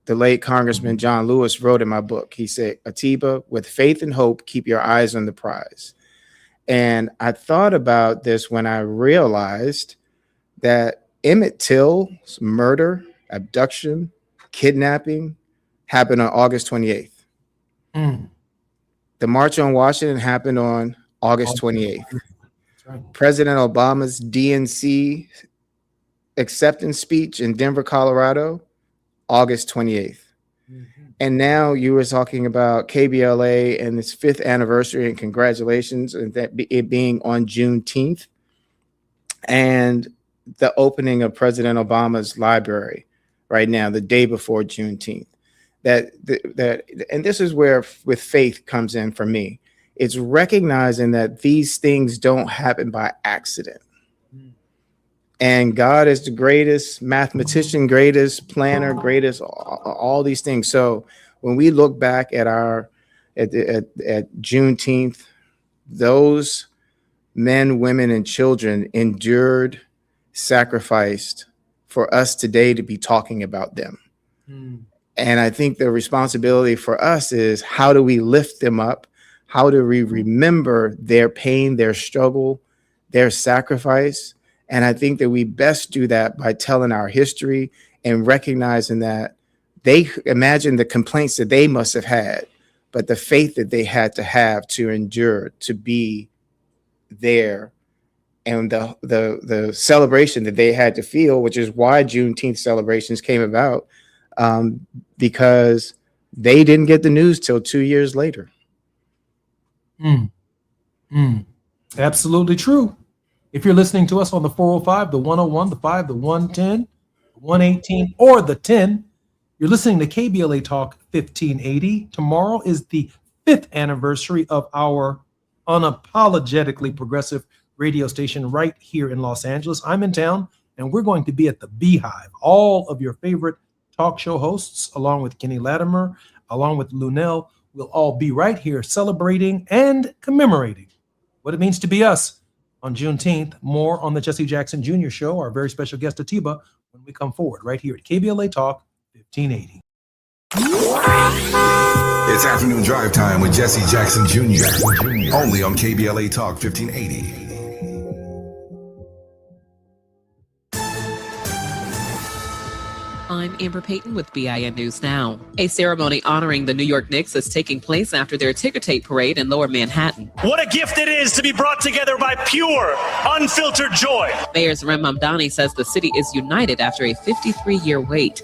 the late Congressman John Lewis wrote in my book. He said, Atiba, with faith and hope, keep your eyes on the prize. And I thought about this when I realized that Emmett Till's murder, abduction, kidnapping happened on August 28th. The March on Washington happened on August 28th. Right. President Obama's DNC acceptance speech in Denver, Colorado, August 28th. And now you were talking about KBLA and its 5th anniversary, and congratulations, and that it being on Juneteenth, and the opening of President Obama's library right now, the day before Juneteenth. And this is where with faith comes in for me. It's recognizing that these things don't happen by accident. And God is the greatest mathematician, greatest planner, greatest all these things. So when we look back at at Juneteenth, those men, women, and children endured, sacrificed for us today to be talking about them. And I think the responsibility for us is, how do we lift them up? How do we remember their pain, their struggle, their sacrifice? And I think that we best do that by telling our history and recognizing that they imagine the complaints that they must have had, but the faith that they had to have to endure, to be there, and the celebration that they had to feel, which is why Juneteenth celebrations came about, because they didn't get the news till 2 years later. Absolutely true. If you're listening to us on the 405, the 101, the 5, the 110, 118, or the 10. You're listening to KBLA Talk 1580. Tomorrow is the 5th anniversary of our unapologetically progressive radio station right here in Los Angeles. I'm in town, and we're going to be at the Beehive. All of your favorite talk show hosts, along with Kenny Latimer, along with Lunel, will all be right here celebrating and commemorating what it means to be us on Juneteenth. More on the Jesse Jackson Jr. Show, our very special guest Atiba, when we come forward right here at KBLA Talk 1580. It's afternoon drive time with Jesse Jackson Jr. Only on KBLA Talk 1580. I'm Amber Payton with BIN News Now. A ceremony honoring the New York Knicks is taking place after their ticker tape parade in Lower Manhattan. What a gift it is to be brought together by pure, unfiltered joy. Mayor Zarem Mamdani says the city is united after a 53-year wait.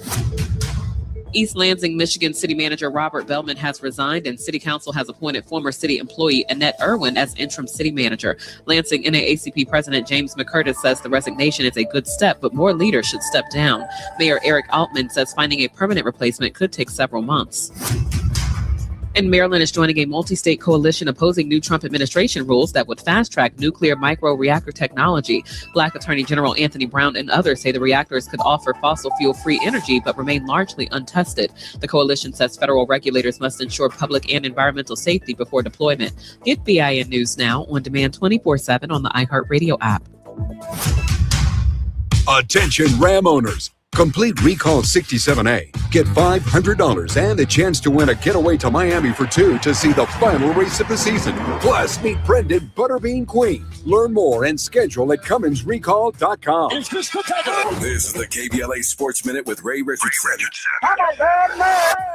East Lansing, Michigan City Manager Robert Bellman has resigned, and City Council has appointed former city employee Annette Irwin as interim city manager. Lansing NAACP President James McCurtis says the resignation is a good step, but more leaders should step down. Mayor Eric Altman says finding a permanent replacement could take several months. And Maryland is joining a multi-state coalition opposing new Trump administration rules that would fast-track nuclear micro-reactor technology. Black Attorney General Anthony Brown and others say the reactors could offer fossil fuel-free energy but remain largely untested. The coalition says federal regulators must ensure public and environmental safety before deployment. Get BIN News Now on demand 24/7 on the iHeartRadio app. Attention Ram owners. Complete Recall 67A. Get $500 and a chance to win a getaway to Miami for two to see the final race of the season. Plus, meet Brendan Butterbean Queen. Learn more and schedule at CumminsRecall.com. This is the KBLA Sports Minute with Ray Richardson.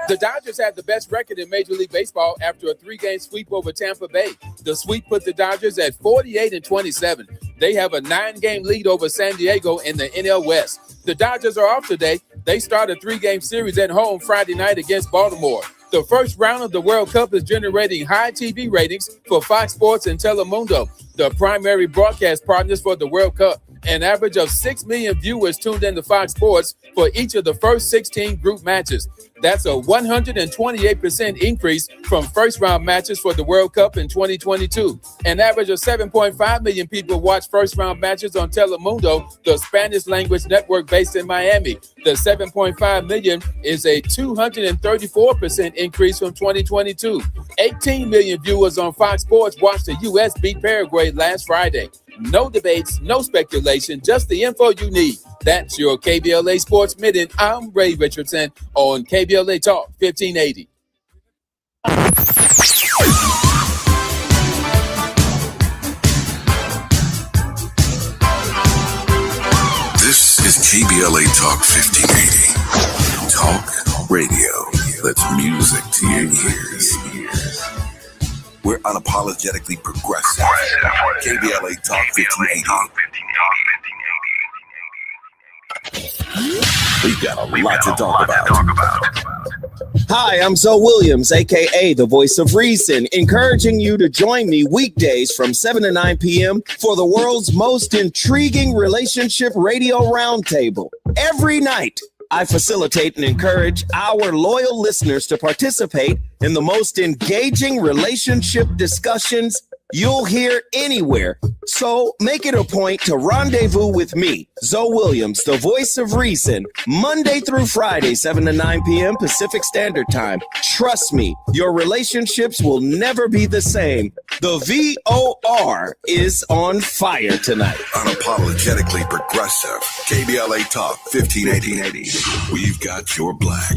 The Dodgers had the best record in Major League Baseball after a 3-game sweep over Tampa Bay. The sweep put the Dodgers at 48-27. They have a 9-game lead over San Diego in the NL West. The Dodgers are off today. They start a 3-game series at home Friday night against Baltimore. The first round of the World Cup is generating high TV ratings for Fox Sports and Telemundo, the primary broadcast partners for the World Cup. An average of 6 million viewers tuned into Fox Sports for each of the first 16 group matches. That's a 128% increase from first-round matches for the World Cup in 2022. An average of 7.5 million people watch first-round matches on Telemundo, the Spanish-language network based in Miami. The 7.5 million is a 234% increase from 2022. 18 million viewers on Fox Sports watched the U.S. beat Paraguay last Friday. No debates, no speculation, just the info you need. That's your KBLA Sports Minute. I'm Ray Richardson on KBLA Talk 1580. This is KBLA Talk 1580. Talk radio. That's music to your ears. We're unapologetically progressive. KBLA Talk 1580. We've got a lot to talk about. Hi, I'm Zoe Williams, aka the Voice of Reason, encouraging you to join me weekdays from 7 to 9 p.m. for the world's most intriguing relationship radio roundtable. Every night, I facilitate and encourage our loyal listeners to participate in the most engaging relationship discussions you'll hear anywhere. So make it a point to rendezvous with me, Zoe Williams, the Voice of Reason, Monday through Friday, 7 to 9 p.m. Pacific Standard Time. Trust me, your relationships will never be the same. The VOR is on fire tonight. Unapologetically progressive. KBLA Talk 1580. We've got your black.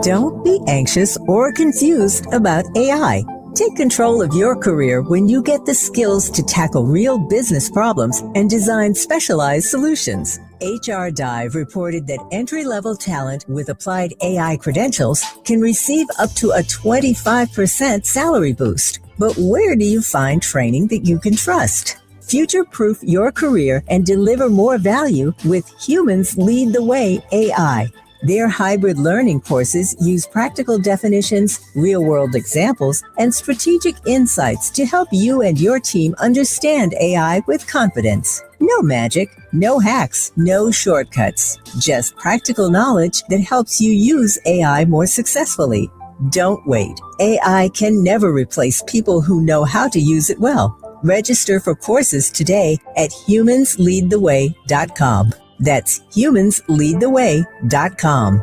Don't be anxious or confused about AI. Take control of your career when you get the skills to tackle real business problems and design specialized solutions. HR Dive reported that entry-level talent with applied AI credentials can receive up to a 25% salary boost. But where do you find training that you can trust? Future-proof your career and deliver more value with Humans Lead the Way AI. Their hybrid learning courses use practical definitions, real-world examples, and strategic insights to help you and your team understand AI with confidence. No magic, no hacks, no shortcuts. Just practical knowledge that helps you use AI more successfully. Don't wait. AI can never replace people who know how to use it well. Register for courses today at humansleadtheway.com. That's humansleadtheway.com.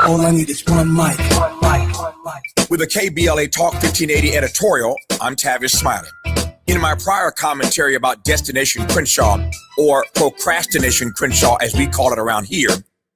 All I need is one mic. With a KBLA Talk 1580 editorial, I'm Tavis Smiley. In my prior commentary about Destination Crenshaw, or Procrastination Crenshaw as we call it around here,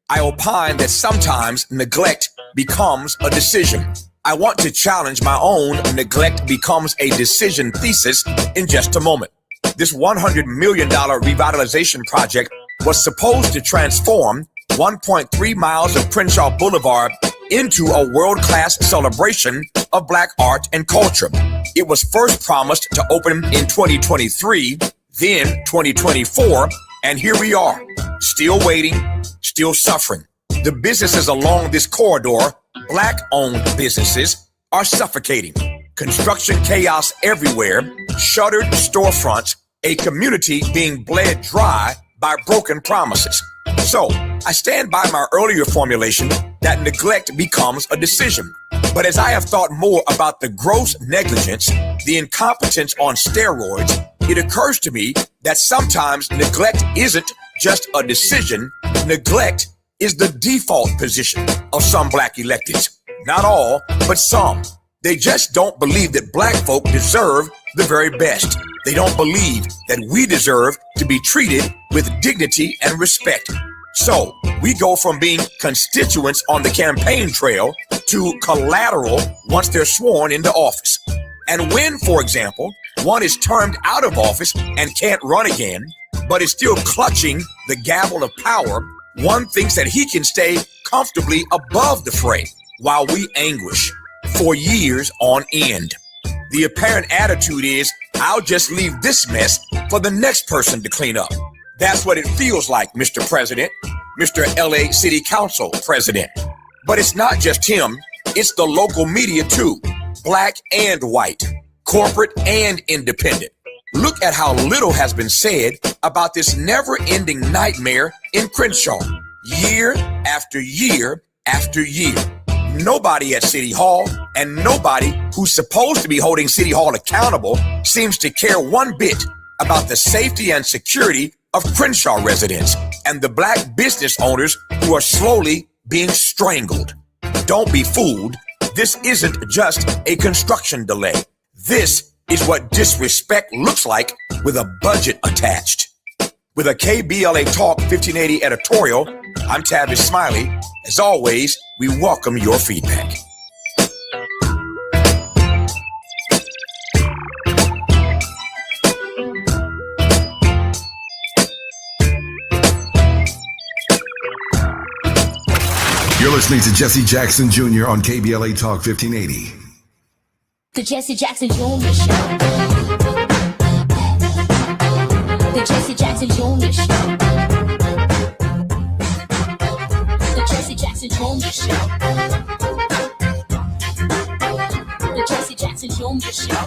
I opine that sometimes neglect becomes a decision. I want to challenge my own neglect becomes a decision thesis in just a moment. This $100 million revitalization project was supposed to transform 1.3 miles of Crenshaw Boulevard into a world-class celebration of Black art and culture. It was first promised to open in 2023, then 2024, and here we are, still waiting, still suffering. The businesses along this corridor, Black-owned businesses, are suffocating. Construction chaos everywhere, shuttered storefronts, a community being bled dry by broken promises. So, I stand by my earlier formulation that neglect becomes a decision. But as I have thought more about the gross negligence, the incompetence on steroids, it occurs to me that sometimes neglect isn't just a decision. Neglect is the default position of some Black electeds. Not all, but some. They just don't believe that Black folk deserve the very best. They don't believe that we deserve to be treated with dignity and respect. So we go from being constituents on the campaign trail to collateral once they're sworn into office. And when, for example, one is termed out of office and can't run again, but is still clutching the gavel of power, one thinks that he can stay comfortably above the fray while we anguish for years on end. The apparent attitude is, I'll just leave this mess for the next person to clean up. That's what it feels like, Mr. President, Mr. LA City Council President. But it's not just him, it's the local media too, Black and white, corporate and independent. Look at how little has been said about this never-ending nightmare in Crenshaw, year after year after year. Nobody at City Hall and nobody who's supposed to be holding City Hall accountable seems to care one bit about the safety and security of Crenshaw residents and the Black business owners who are slowly being strangled. Don't be fooled. This isn't just a construction delay. This is what disrespect looks like with a budget attached. With a KBLA Talk 1580 editorial, I'm Tavis Smiley. As always, we welcome your feedback. You're listening to Jesse Jackson Jr. on KBLA Talk 1580. The Jesse Jackson Jr. Show. The Jesse Jackson Jr. Show. The Jesse Jackson Jr. Show. The Jesse Jackson Jr. Show.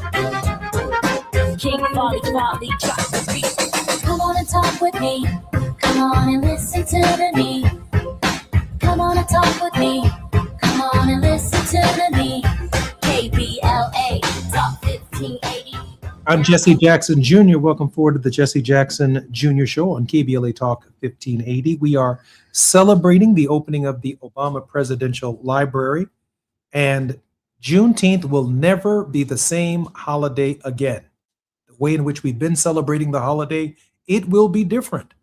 King Volley, drop the beat. Come on and talk with me. Come on and listen to me. Come on and talk with me. Come on and listen to me. KBLA Talk 1580. I'm Jesse Jackson Jr. Welcome forward to the Jesse Jackson Jr. Show on KBLA Talk 1580. We are celebrating the opening of the Obama Presidential Library, and Juneteenth will never be the same holiday again. The way in which we've been celebrating the holiday, it will be different,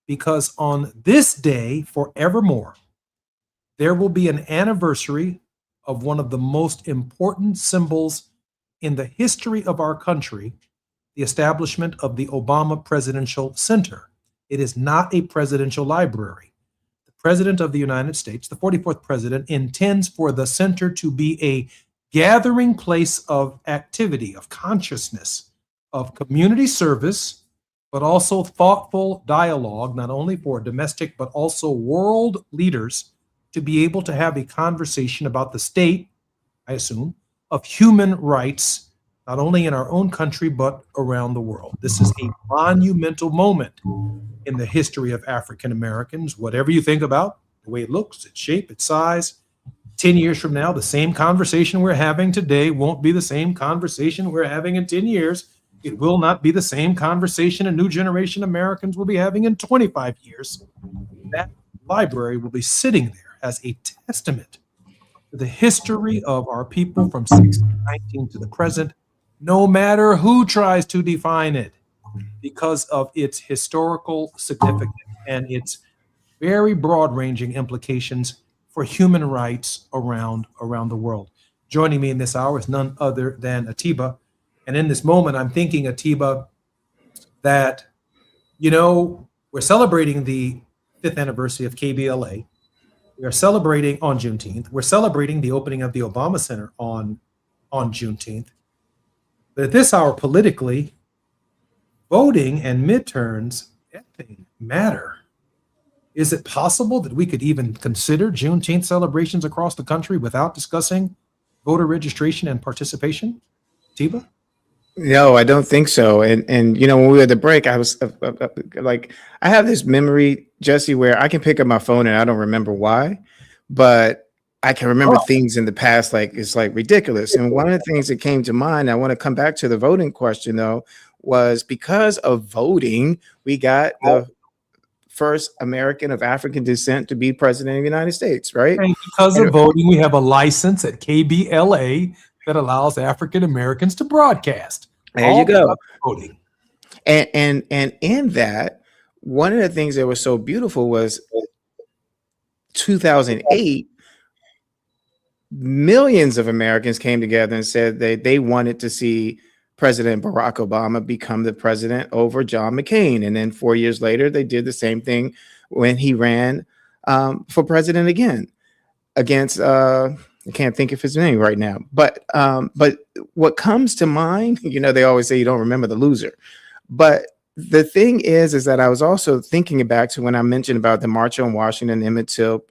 because on this day forevermore, there will be an anniversary of one of the most important symbols in the history of our country, the establishment of the Obama Presidential Center. It is not a presidential library. The President of the United States, the 44th President, intends for the center to be a gathering place of activity, of consciousness, of community service, but also thoughtful dialogue, not only for domestic, but also world leaders, to be able to have a conversation about the state, I assume, of human rights not only in our own country, but around the world. This is a monumental moment in the history of African Americans. Whatever you think about the way it looks, its shape, its size, 10 years from now, the same conversation we're having today won't be the same conversation we're having in 10 years. It will not be the same conversation a new generation of Americans will be having in 25 years. That library will be sitting there as a testament to the history of our people from 1619 to the present, no matter who tries to define it, because of its historical significance and its very broad-ranging implications for human rights around the world. Joining me in this hour is none other than Atiba. And in this moment, I'm thinking, Atiba, that, we're celebrating the 5th anniversary of KBLA. We are celebrating on Juneteenth. We're celebrating the opening of the Obama Center on Juneteenth. But at this hour, politically, voting and midterms, everything matter. Is it possible that we could even consider Juneteenth celebrations across the country without discussing voter registration and participation? Tiba? No, I don't think so. And when we were at the break, I was like, I have this memory, Jesse, where I can pick up my phone and I don't remember why, but I can remember things in the past, like it's like ridiculous. And one of the things that came to mind, I want to come back to the voting question though, was because of voting, we got the first American of African descent to be president of the United States, right? And because of voting, we have a license at KBLA that allows African Americans to broadcast. There you go. Voting. And in that, one of the things that was so beautiful was 2008, millions of Americans came together and said they wanted to see President Barack Obama become the president over John McCain. And then 4 years later, they did the same thing when he ran for president again against, I can't think of his name right now. But what comes to mind, they always say you don't remember the loser. But the thing is that I was also thinking back to when I mentioned about the March on Washington, Emmett Till,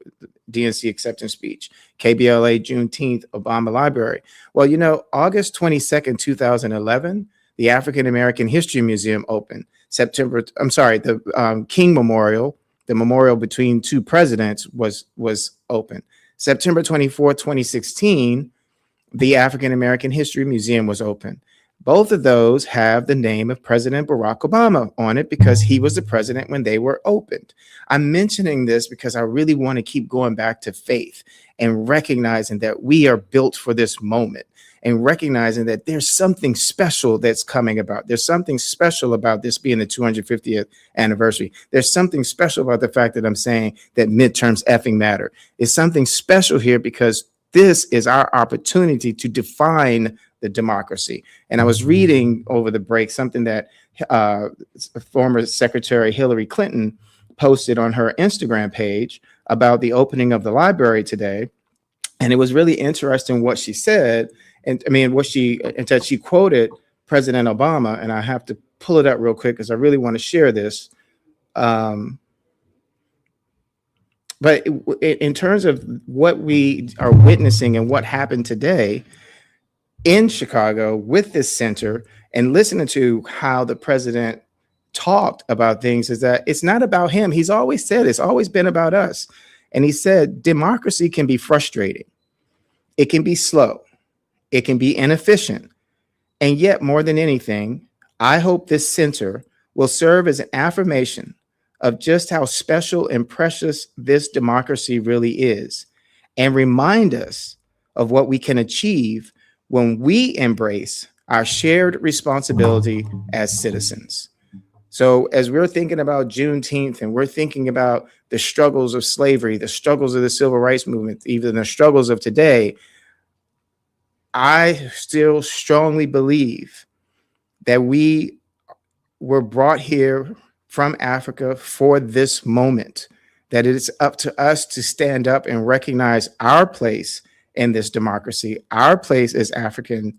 DNC acceptance speech, KBLA, Juneteenth, Obama Library. Well, August 22nd, 2011, the African American History Museum opened. The King Memorial, the memorial between two presidents, was open. September 24th, 2016, the African American History Museum was open. Both of those have the name of President Barack Obama on it because he was the president when they were opened. I'm mentioning this because I really want to keep going back to faith and recognizing that we are built for this moment and recognizing that there's something special that's coming about. There's something special about this being the 250th anniversary. There's something special about the fact that I'm saying that midterms effing matter. It's something special here because this is our opportunity to define the democracy. And I was reading over the break something that former Secretary Hillary Clinton posted on her Instagram page about the opening of the library today. And it was really interesting what she said. And she quoted President Obama, and I have to pull it up real quick because I really want to share this. But in terms of what we are witnessing and what happened today in Chicago with this center and listening to how the president talked about things, is that it's not about him. He's always said it's always been about us. And he said democracy can be frustrating. It can be slow. It can be inefficient. And yet, more than anything, I hope this center will serve as an affirmation of just how special and precious this democracy really is, and remind us of what we can achieve when we embrace our shared responsibility as citizens. So as we're thinking about Juneteenth and we're thinking about the struggles of slavery, the struggles of the civil rights movement, even the struggles of today, I still strongly believe that we were brought here from Africa for this moment, that it is up to us to stand up and recognize our place in this democracy, our place as African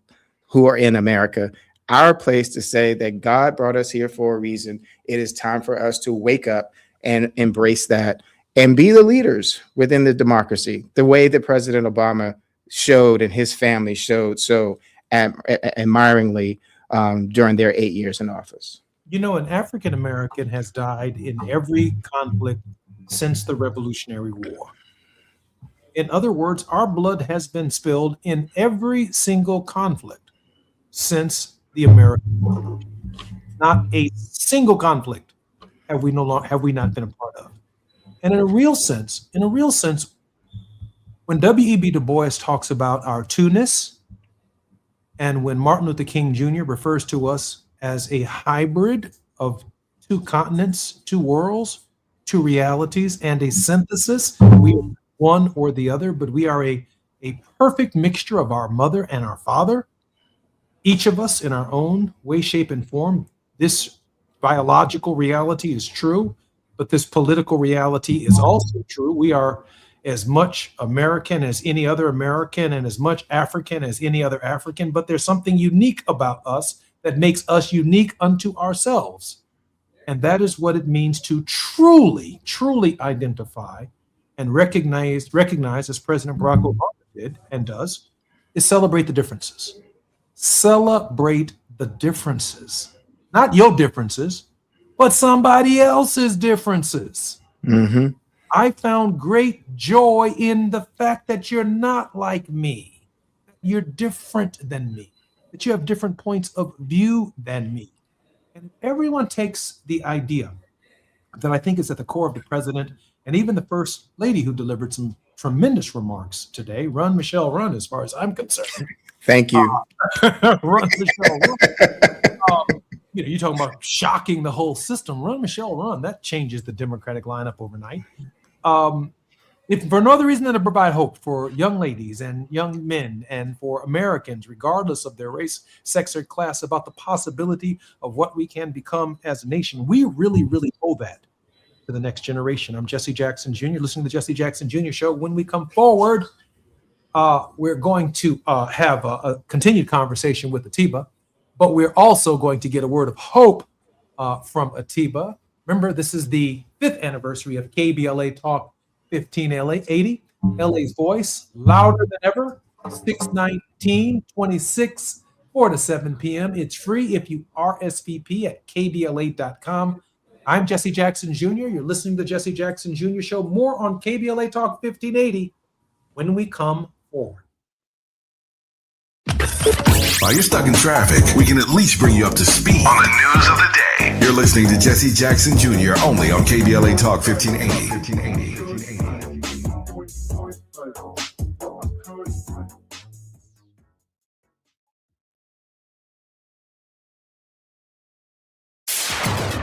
who are in America, our place to say that God brought us here for a reason. It is time for us to wake up and embrace that and be the leaders within the democracy, the way that President Obama showed and his family showed so admiringly during their 8 years in office. You know, an African American has died in every conflict since the Revolutionary War. In other words, our blood has been spilled in every single conflict since the American Revolution. Not a single conflict have we not been a part of. And in a real sense, when W.E.B. Du Bois talks about our two-ness, and when Martin Luther King Jr. refers to us as a hybrid of two continents, two worlds, two realities, and a synthesis, we are one or the other, but we are a perfect mixture of our mother and our father, each of us in our own way, shape, and form. This biological reality is true, but this political reality is also true. We are as much American as any other American and as much African as any other African, but there's something unique about us that makes us unique unto ourselves. And that is what it means to truly, truly identify and recognize, as President Barack Obama did and does, is celebrate the differences. Celebrate the differences. Not your differences, but somebody else's differences. Mm-hmm. I found great joy in the fact that you're not like me. You're different than me, that you have different points of view than me. And if everyone takes the idea that I think is at the core of the president and even the first lady who delivered some tremendous remarks today, Michelle Run, as far as I'm concerned. Thank you. Michelle Run. You're talking about shocking the whole system. Michelle Run, that changes the Democratic lineup overnight. If for no other reason than to provide hope for young ladies and young men and for Americans, regardless of their race, sex, or class, about the possibility of what we can become as a nation, we really, really owe that to the next generation. I'm Jesse Jackson Jr., listening to the Jesse Jackson Jr. Show. When we come forward, we're going to have a continued conversation with Atiba, but we're also going to get a word of hope from Atiba. Remember, this is the 5th anniversary of KBLA Talk 1580. LA's voice, louder than ever. 6/19/26, 4 to 7 p.m. It's free if you RSVP at kbla.com. I'm Jesse Jackson Jr. You're listening to the Jesse Jackson Jr. Show. More on KBLA Talk 1580 when we come forward. While you're stuck in traffic, we can at least bring you up to speed on the news of the day. You're listening to Jesse Jackson Jr. only on KBLA Talk 1580.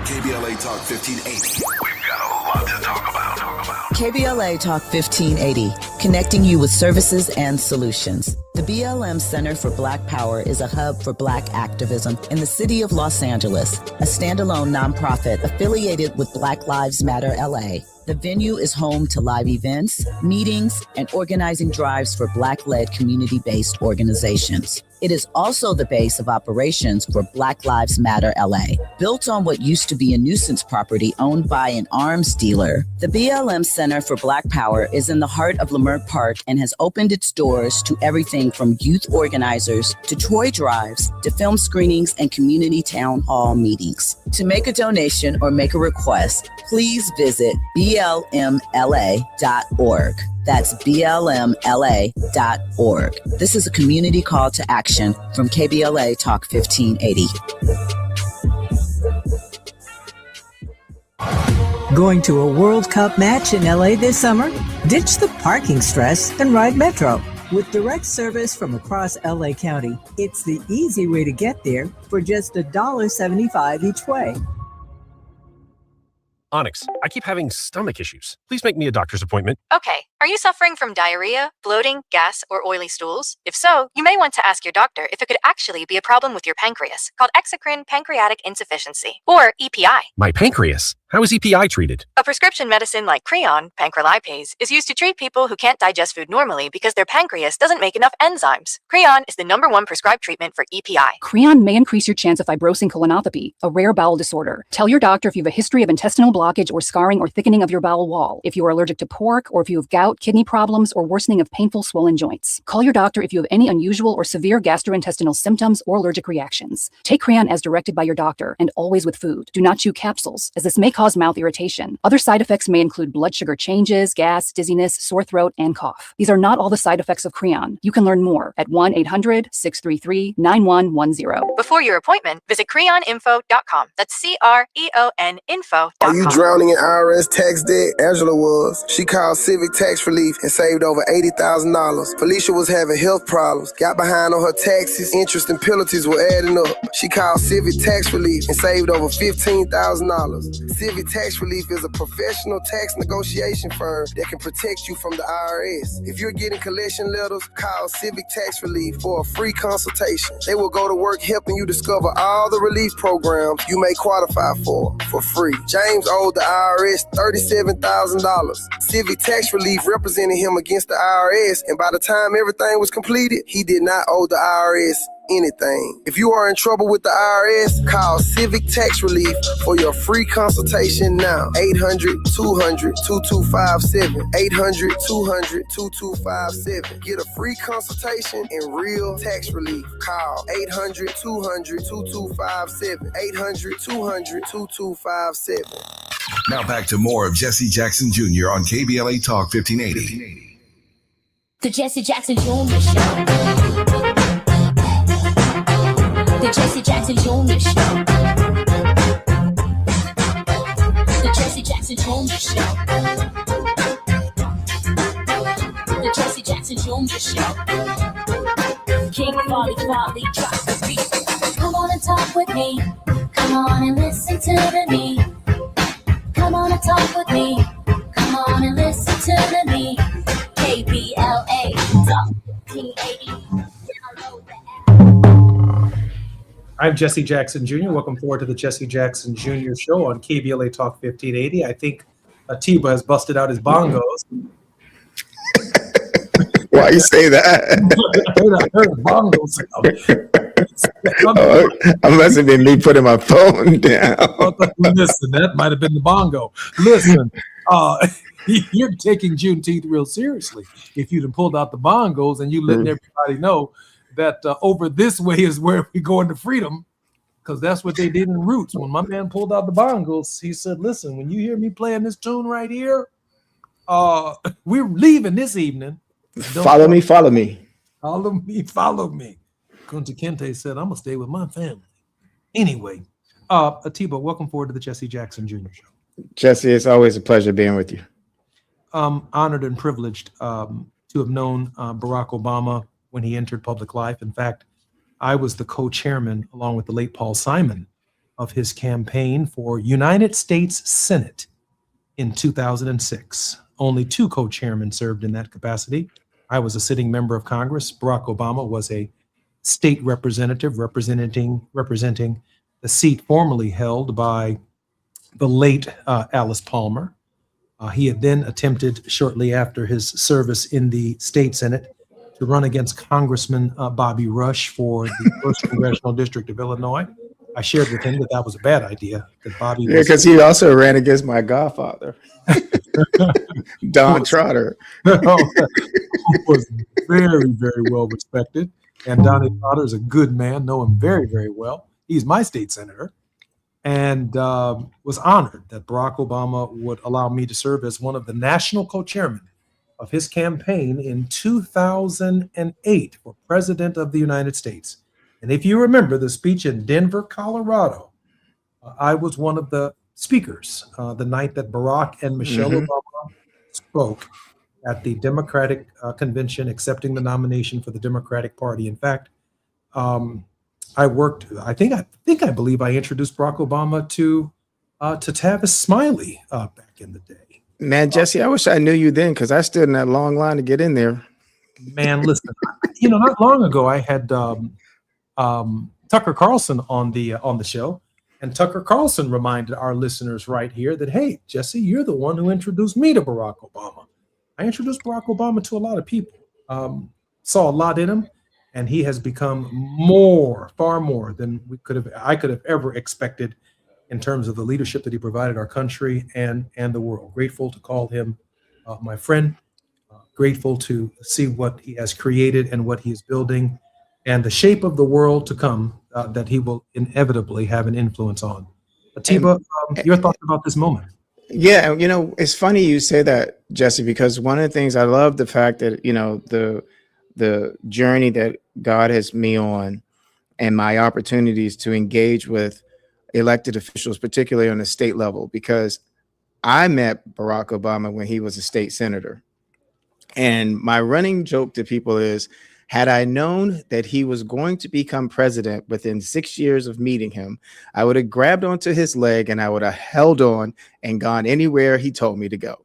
KBLA Talk 1580. We've got a lot to talk about. KBLA Talk 1580, connecting you with services and solutions. The BLM Center for Black Power is a hub for Black activism in the city of Los Angeles, a standalone nonprofit affiliated with Black Lives Matter LA. The venue is home to live events, meetings, and organizing drives for Black-led community-based organizations. It is also the base of operations for Black Lives Matter LA. Built on what used to be a nuisance property owned by an arms dealer, the BLM Center for Black Power is in the heart of Leimert Park and has opened its doors to everything from youth organizers to toy drives to film screenings and community town hall meetings. To make a donation or make a request, please visit blmla.org. That's blmla.org. This is a community call to action from KBLA Talk 1580. Going to a World Cup match in LA this summer? Ditch the parking stress and ride Metro. With direct service from across LA County, it's the easy way to get there for just $1.75 each way. Onyx, I keep having stomach issues. Please make me a doctor's appointment. Okay, are you suffering from diarrhea, bloating, gas, or oily stools? If so, you may want to ask your doctor if it could actually be a problem with your pancreas, called exocrine pancreatic insufficiency, or EPI. My pancreas? How is EPI treated? A prescription medicine like Creon, pancrelipase, is used to treat people who can't digest food normally because their pancreas doesn't make enough enzymes. Creon is the #1 prescribed treatment for EPI. Creon may increase your chance of fibrosing colonopathy, a rare bowel disorder. Tell your doctor if you have a history of intestinal blockage or scarring or thickening of your bowel wall, if you are allergic to pork, or if you have gout, kidney problems, or worsening of painful swollen joints. Call your doctor if you have any unusual or severe gastrointestinal symptoms or allergic reactions. Take Creon as directed by your doctor and always with food. Do not chew capsules, as this may cause mouth irritation. Other side effects may include blood sugar changes, gas, dizziness, sore throat, and cough. These are not all the side effects of Creon. You can learn more at 1-800-633-9110. Before your appointment, visit creoninfo.com. That's CREON info.com. Are you drowning in IRS tax debt? Angela was. She called Civic Tax Relief and saved over $80,000. Felicia was having health problems, got behind on her taxes, interest and penalties were adding up. She called Civic Tax Relief and saved over $15,000. Civic Tax Relief is a professional tax negotiation firm that can protect you from the IRS. If you're getting collection letters, call Civic Tax Relief for a free consultation. They will go to work helping you discover all the relief programs you may qualify for free. James owed the IRS $37,000. Civic Tax Relief represented him against the IRS, and by the time everything was completed, he did not owe the IRS anything. If you are in trouble with the IRS, call Civic Tax Relief for your free consultation now. 800-200-2257. 800-200-2257. Get a free consultation and real tax relief. Call 800-200-2257. 800-200-2257. Now back to more of Jesse Jackson Jr. on KBLA Talk 1580. The Jesse Jackson Jr. Show. The Jesse Jackson Jr. Show. The Jesse Jackson Jr. Show. The Jesse Jackson Jr. Show. King Folly, drop the beat. Come on and talk with me. Come on and listen to me. Come on and talk with me. Come on and listen to me. KBLA Talk 1580. I'm Jesse Jackson Jr. Welcome forward to the Jesse Jackson Jr. Show on KBLA Talk 1580. I think Atiba has busted out his bongos. Why you say that? I heard bongos. I must have been me putting my phone down. Listen, that might have been the bongo. Listen, you're taking Juneteenth real seriously. If you'd have pulled out the bongos and you letting everybody know that over this way is where we go into freedom, because that's what they did in Roots. When my man pulled out the bongos, he said, listen, when you hear me playing this tune right here, we're leaving this evening. Follow me. Follow me. Kunta Kinte said, I'm going to stay with my family. Anyway, Atiba, welcome forward to the Jesse Jackson Jr. Show. Jesse, it's always a pleasure being with you. Honored and privileged to have known Barack Obama when he entered public life. In fact, I was the co-chairman, along with the late Paul Simon, of his campaign for United States Senate in 2006. Only two co-chairmen served in that capacity. I was a sitting member of Congress. Barack Obama was a state representative representing the seat formerly held by the late Alice Palmer. He had then attempted, shortly after his service in the state Senate, to run against Congressman Bobby Rush for the 1st Congressional District of Illinois. I shared with him that was a bad idea. Because he also ran against my godfather, Don Trotter. Who was very, very well respected. And Donnie Trotter is a good man, know him very, very well. He's my state senator, and was honored that Barack Obama would allow me to serve as one of the national co-chairmen of his campaign in 2008 for President of the United States. And if you remember the speech in Denver, Colorado, I was one of the speakers the night that Barack and Michelle Obama spoke at the Democratic convention, accepting the nomination for the Democratic Party. In fact, I believe I introduced Barack Obama to Tavis Smiley back in the day. Man, Jesse, I wish I knew you then, because I stood in that long line to get in there. Man, listen, not long ago I had Tucker Carlson on the show, and Tucker Carlson reminded our listeners right here that, hey, Jesse, you're the one who introduced me to Barack Obama. I introduced Barack Obama to a lot of people, saw a lot in him, and he has become far more than I could have ever expected in terms of the leadership that he provided our country and the world. Grateful to call him my friend. Grateful to see what he has created and what he is building and the shape of the world to come that he will inevitably have an influence on. Atiba, your thoughts about this moment? Yeah, it's funny you say that, Jesse, because one of the things I love the fact that, the journey that God has me on and my opportunities to engage with elected officials, particularly on the state level, because I met Barack Obama when he was a state senator. And my running joke to people is, had I known that he was going to become president within 6 years of meeting him, I would have grabbed onto his leg and I would have held on and gone anywhere he told me to go.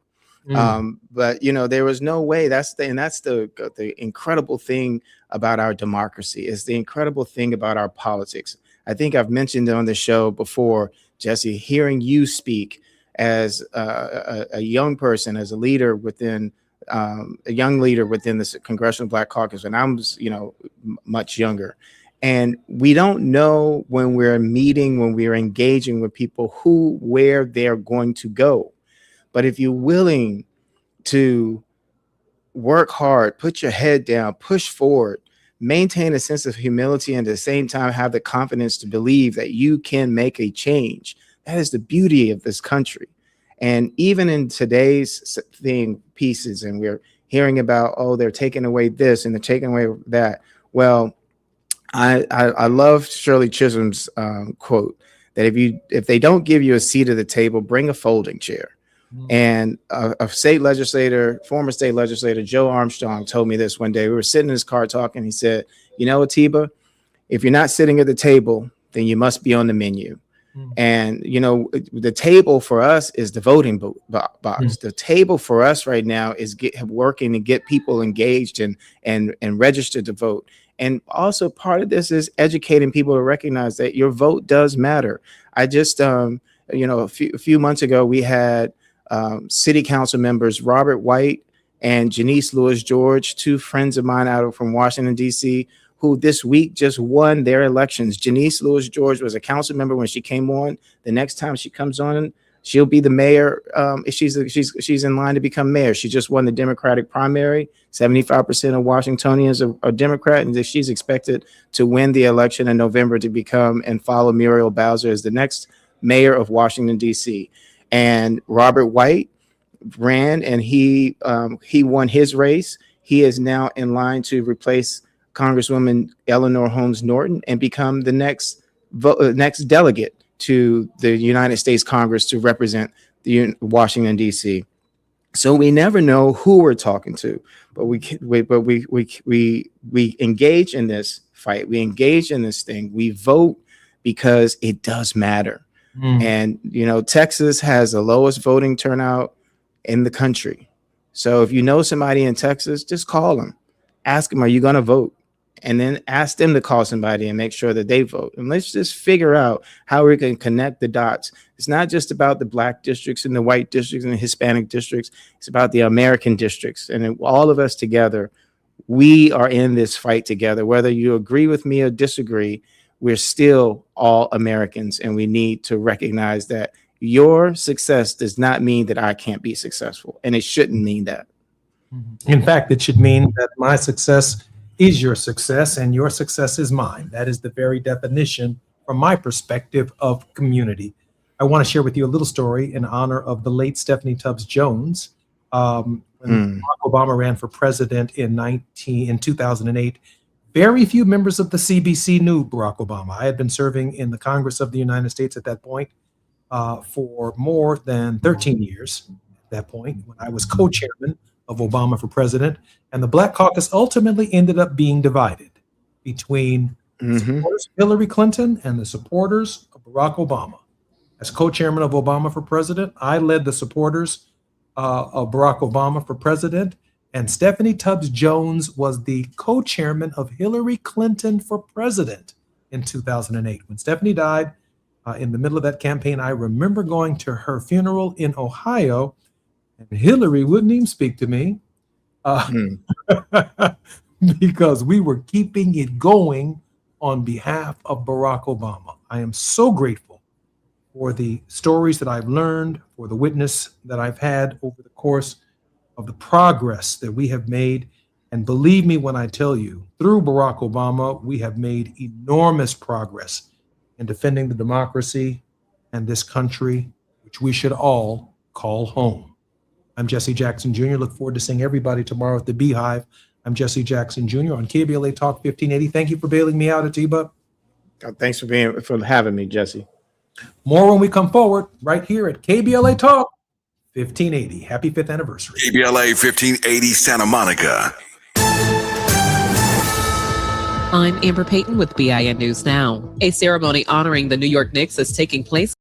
But there was no way. That's the incredible thing about our democracy. Is the incredible thing about our politics. I think I've mentioned on the show before, Jesse, hearing you speak as a young person, as a leader within a young leader within the Congressional Black Caucus, and I was, much younger. And we don't know when we're meeting, when we're engaging with people where they're going to go. But if you're willing to work hard, put your head down, push forward, maintain a sense of humility, and at the same time have the confidence to believe that you can make a change, that is the beauty of this country. And even in today's pieces, and we're hearing about, they're taking away this and they're taking away that. Well, I love Shirley Chisholm's quote that if they don't give you a seat at the table, bring a folding chair. And a former state legislator, Joe Armstrong, told me this one day. We were sitting in his car talking. He said, Atiba, if you're not sitting at the table, then you must be on the menu. And, the table for us is the voting box. The table for us right now is working to get people engaged and registered to vote. And also part of this is educating people to recognize that your vote does matter. I just, a few months ago, we had city council members, Robert White and Janice Lewis George, two friends of mine out from Washington, D.C., who this week just won their elections. Janice Lewis George was a council member when she came on. The next time she comes on, she'll be the mayor. She's in line to become mayor. She just won the Democratic primary. 75% of Washingtonians are Democrat, and she's expected to win the election in November to become and follow Muriel Bowser as the next mayor of Washington, D.C. And Robert White ran, and he won his race. He is now in line to replace Congresswoman Eleanor Holmes Norton and become the next delegate to the United States Congress to represent the Washington, D.C. So we never know who we're talking to, but we engage in this fight. We engage in this thing. We vote because it does matter. And Texas has the lowest voting turnout in the country. So if you know somebody in Texas, just call them, ask them, are you going to vote? And then ask them to call somebody and make sure that they vote. And let's just figure out how we can connect the dots. It's not just about the black districts and the white districts and the Hispanic districts. It's about the American districts. And all of us together, we are in this fight together. Whether you agree with me or disagree, we're still all Americans. And we need to recognize that your success does not mean that I can't be successful. And it shouldn't mean that. In fact, it should mean that my success is your success and your success is mine. That is the very definition, from my perspective, of community. I want to share with you a little story in honor of the late Stephanie Tubbs Jones. When Barack Obama ran for president in 2008, very few members of the CBC knew Barack Obama. I had been serving in the Congress of the United States at that point for more than 13 years at that point, when I was co-chairman of Obama for President, and the Black Caucus ultimately ended up being divided between the supporters of Hillary Clinton and the supporters of Barack Obama. As co-chairman of Obama for President, I led the supporters of Barack Obama for President, and Stephanie Tubbs Jones was the co-chairman of Hillary Clinton for President in 2008. When Stephanie died in the middle of that campaign, I remember going to her funeral in Ohio. And Hillary wouldn't even speak to me because we were keeping it going on behalf of Barack Obama. I am so grateful for the stories that I've learned, for the witness that I've had over the course of the progress that we have made. And believe me when I tell you, through Barack Obama, we have made enormous progress in defending the democracy and this country, which we should all call home. I'm Jesse Jackson Jr. Look forward to seeing everybody tomorrow at the Beehive. I'm Jesse Jackson Jr. on KBLA Talk 1580. Thank you for bailing me out, Atiba. Thanks for having me, Jesse. More when we come forward right here at KBLA Talk 1580. Happy 5th anniversary. KBLA 1580 Santa Monica. I'm Amber Payton with BIN News Now. A ceremony honoring the New York Knicks is taking place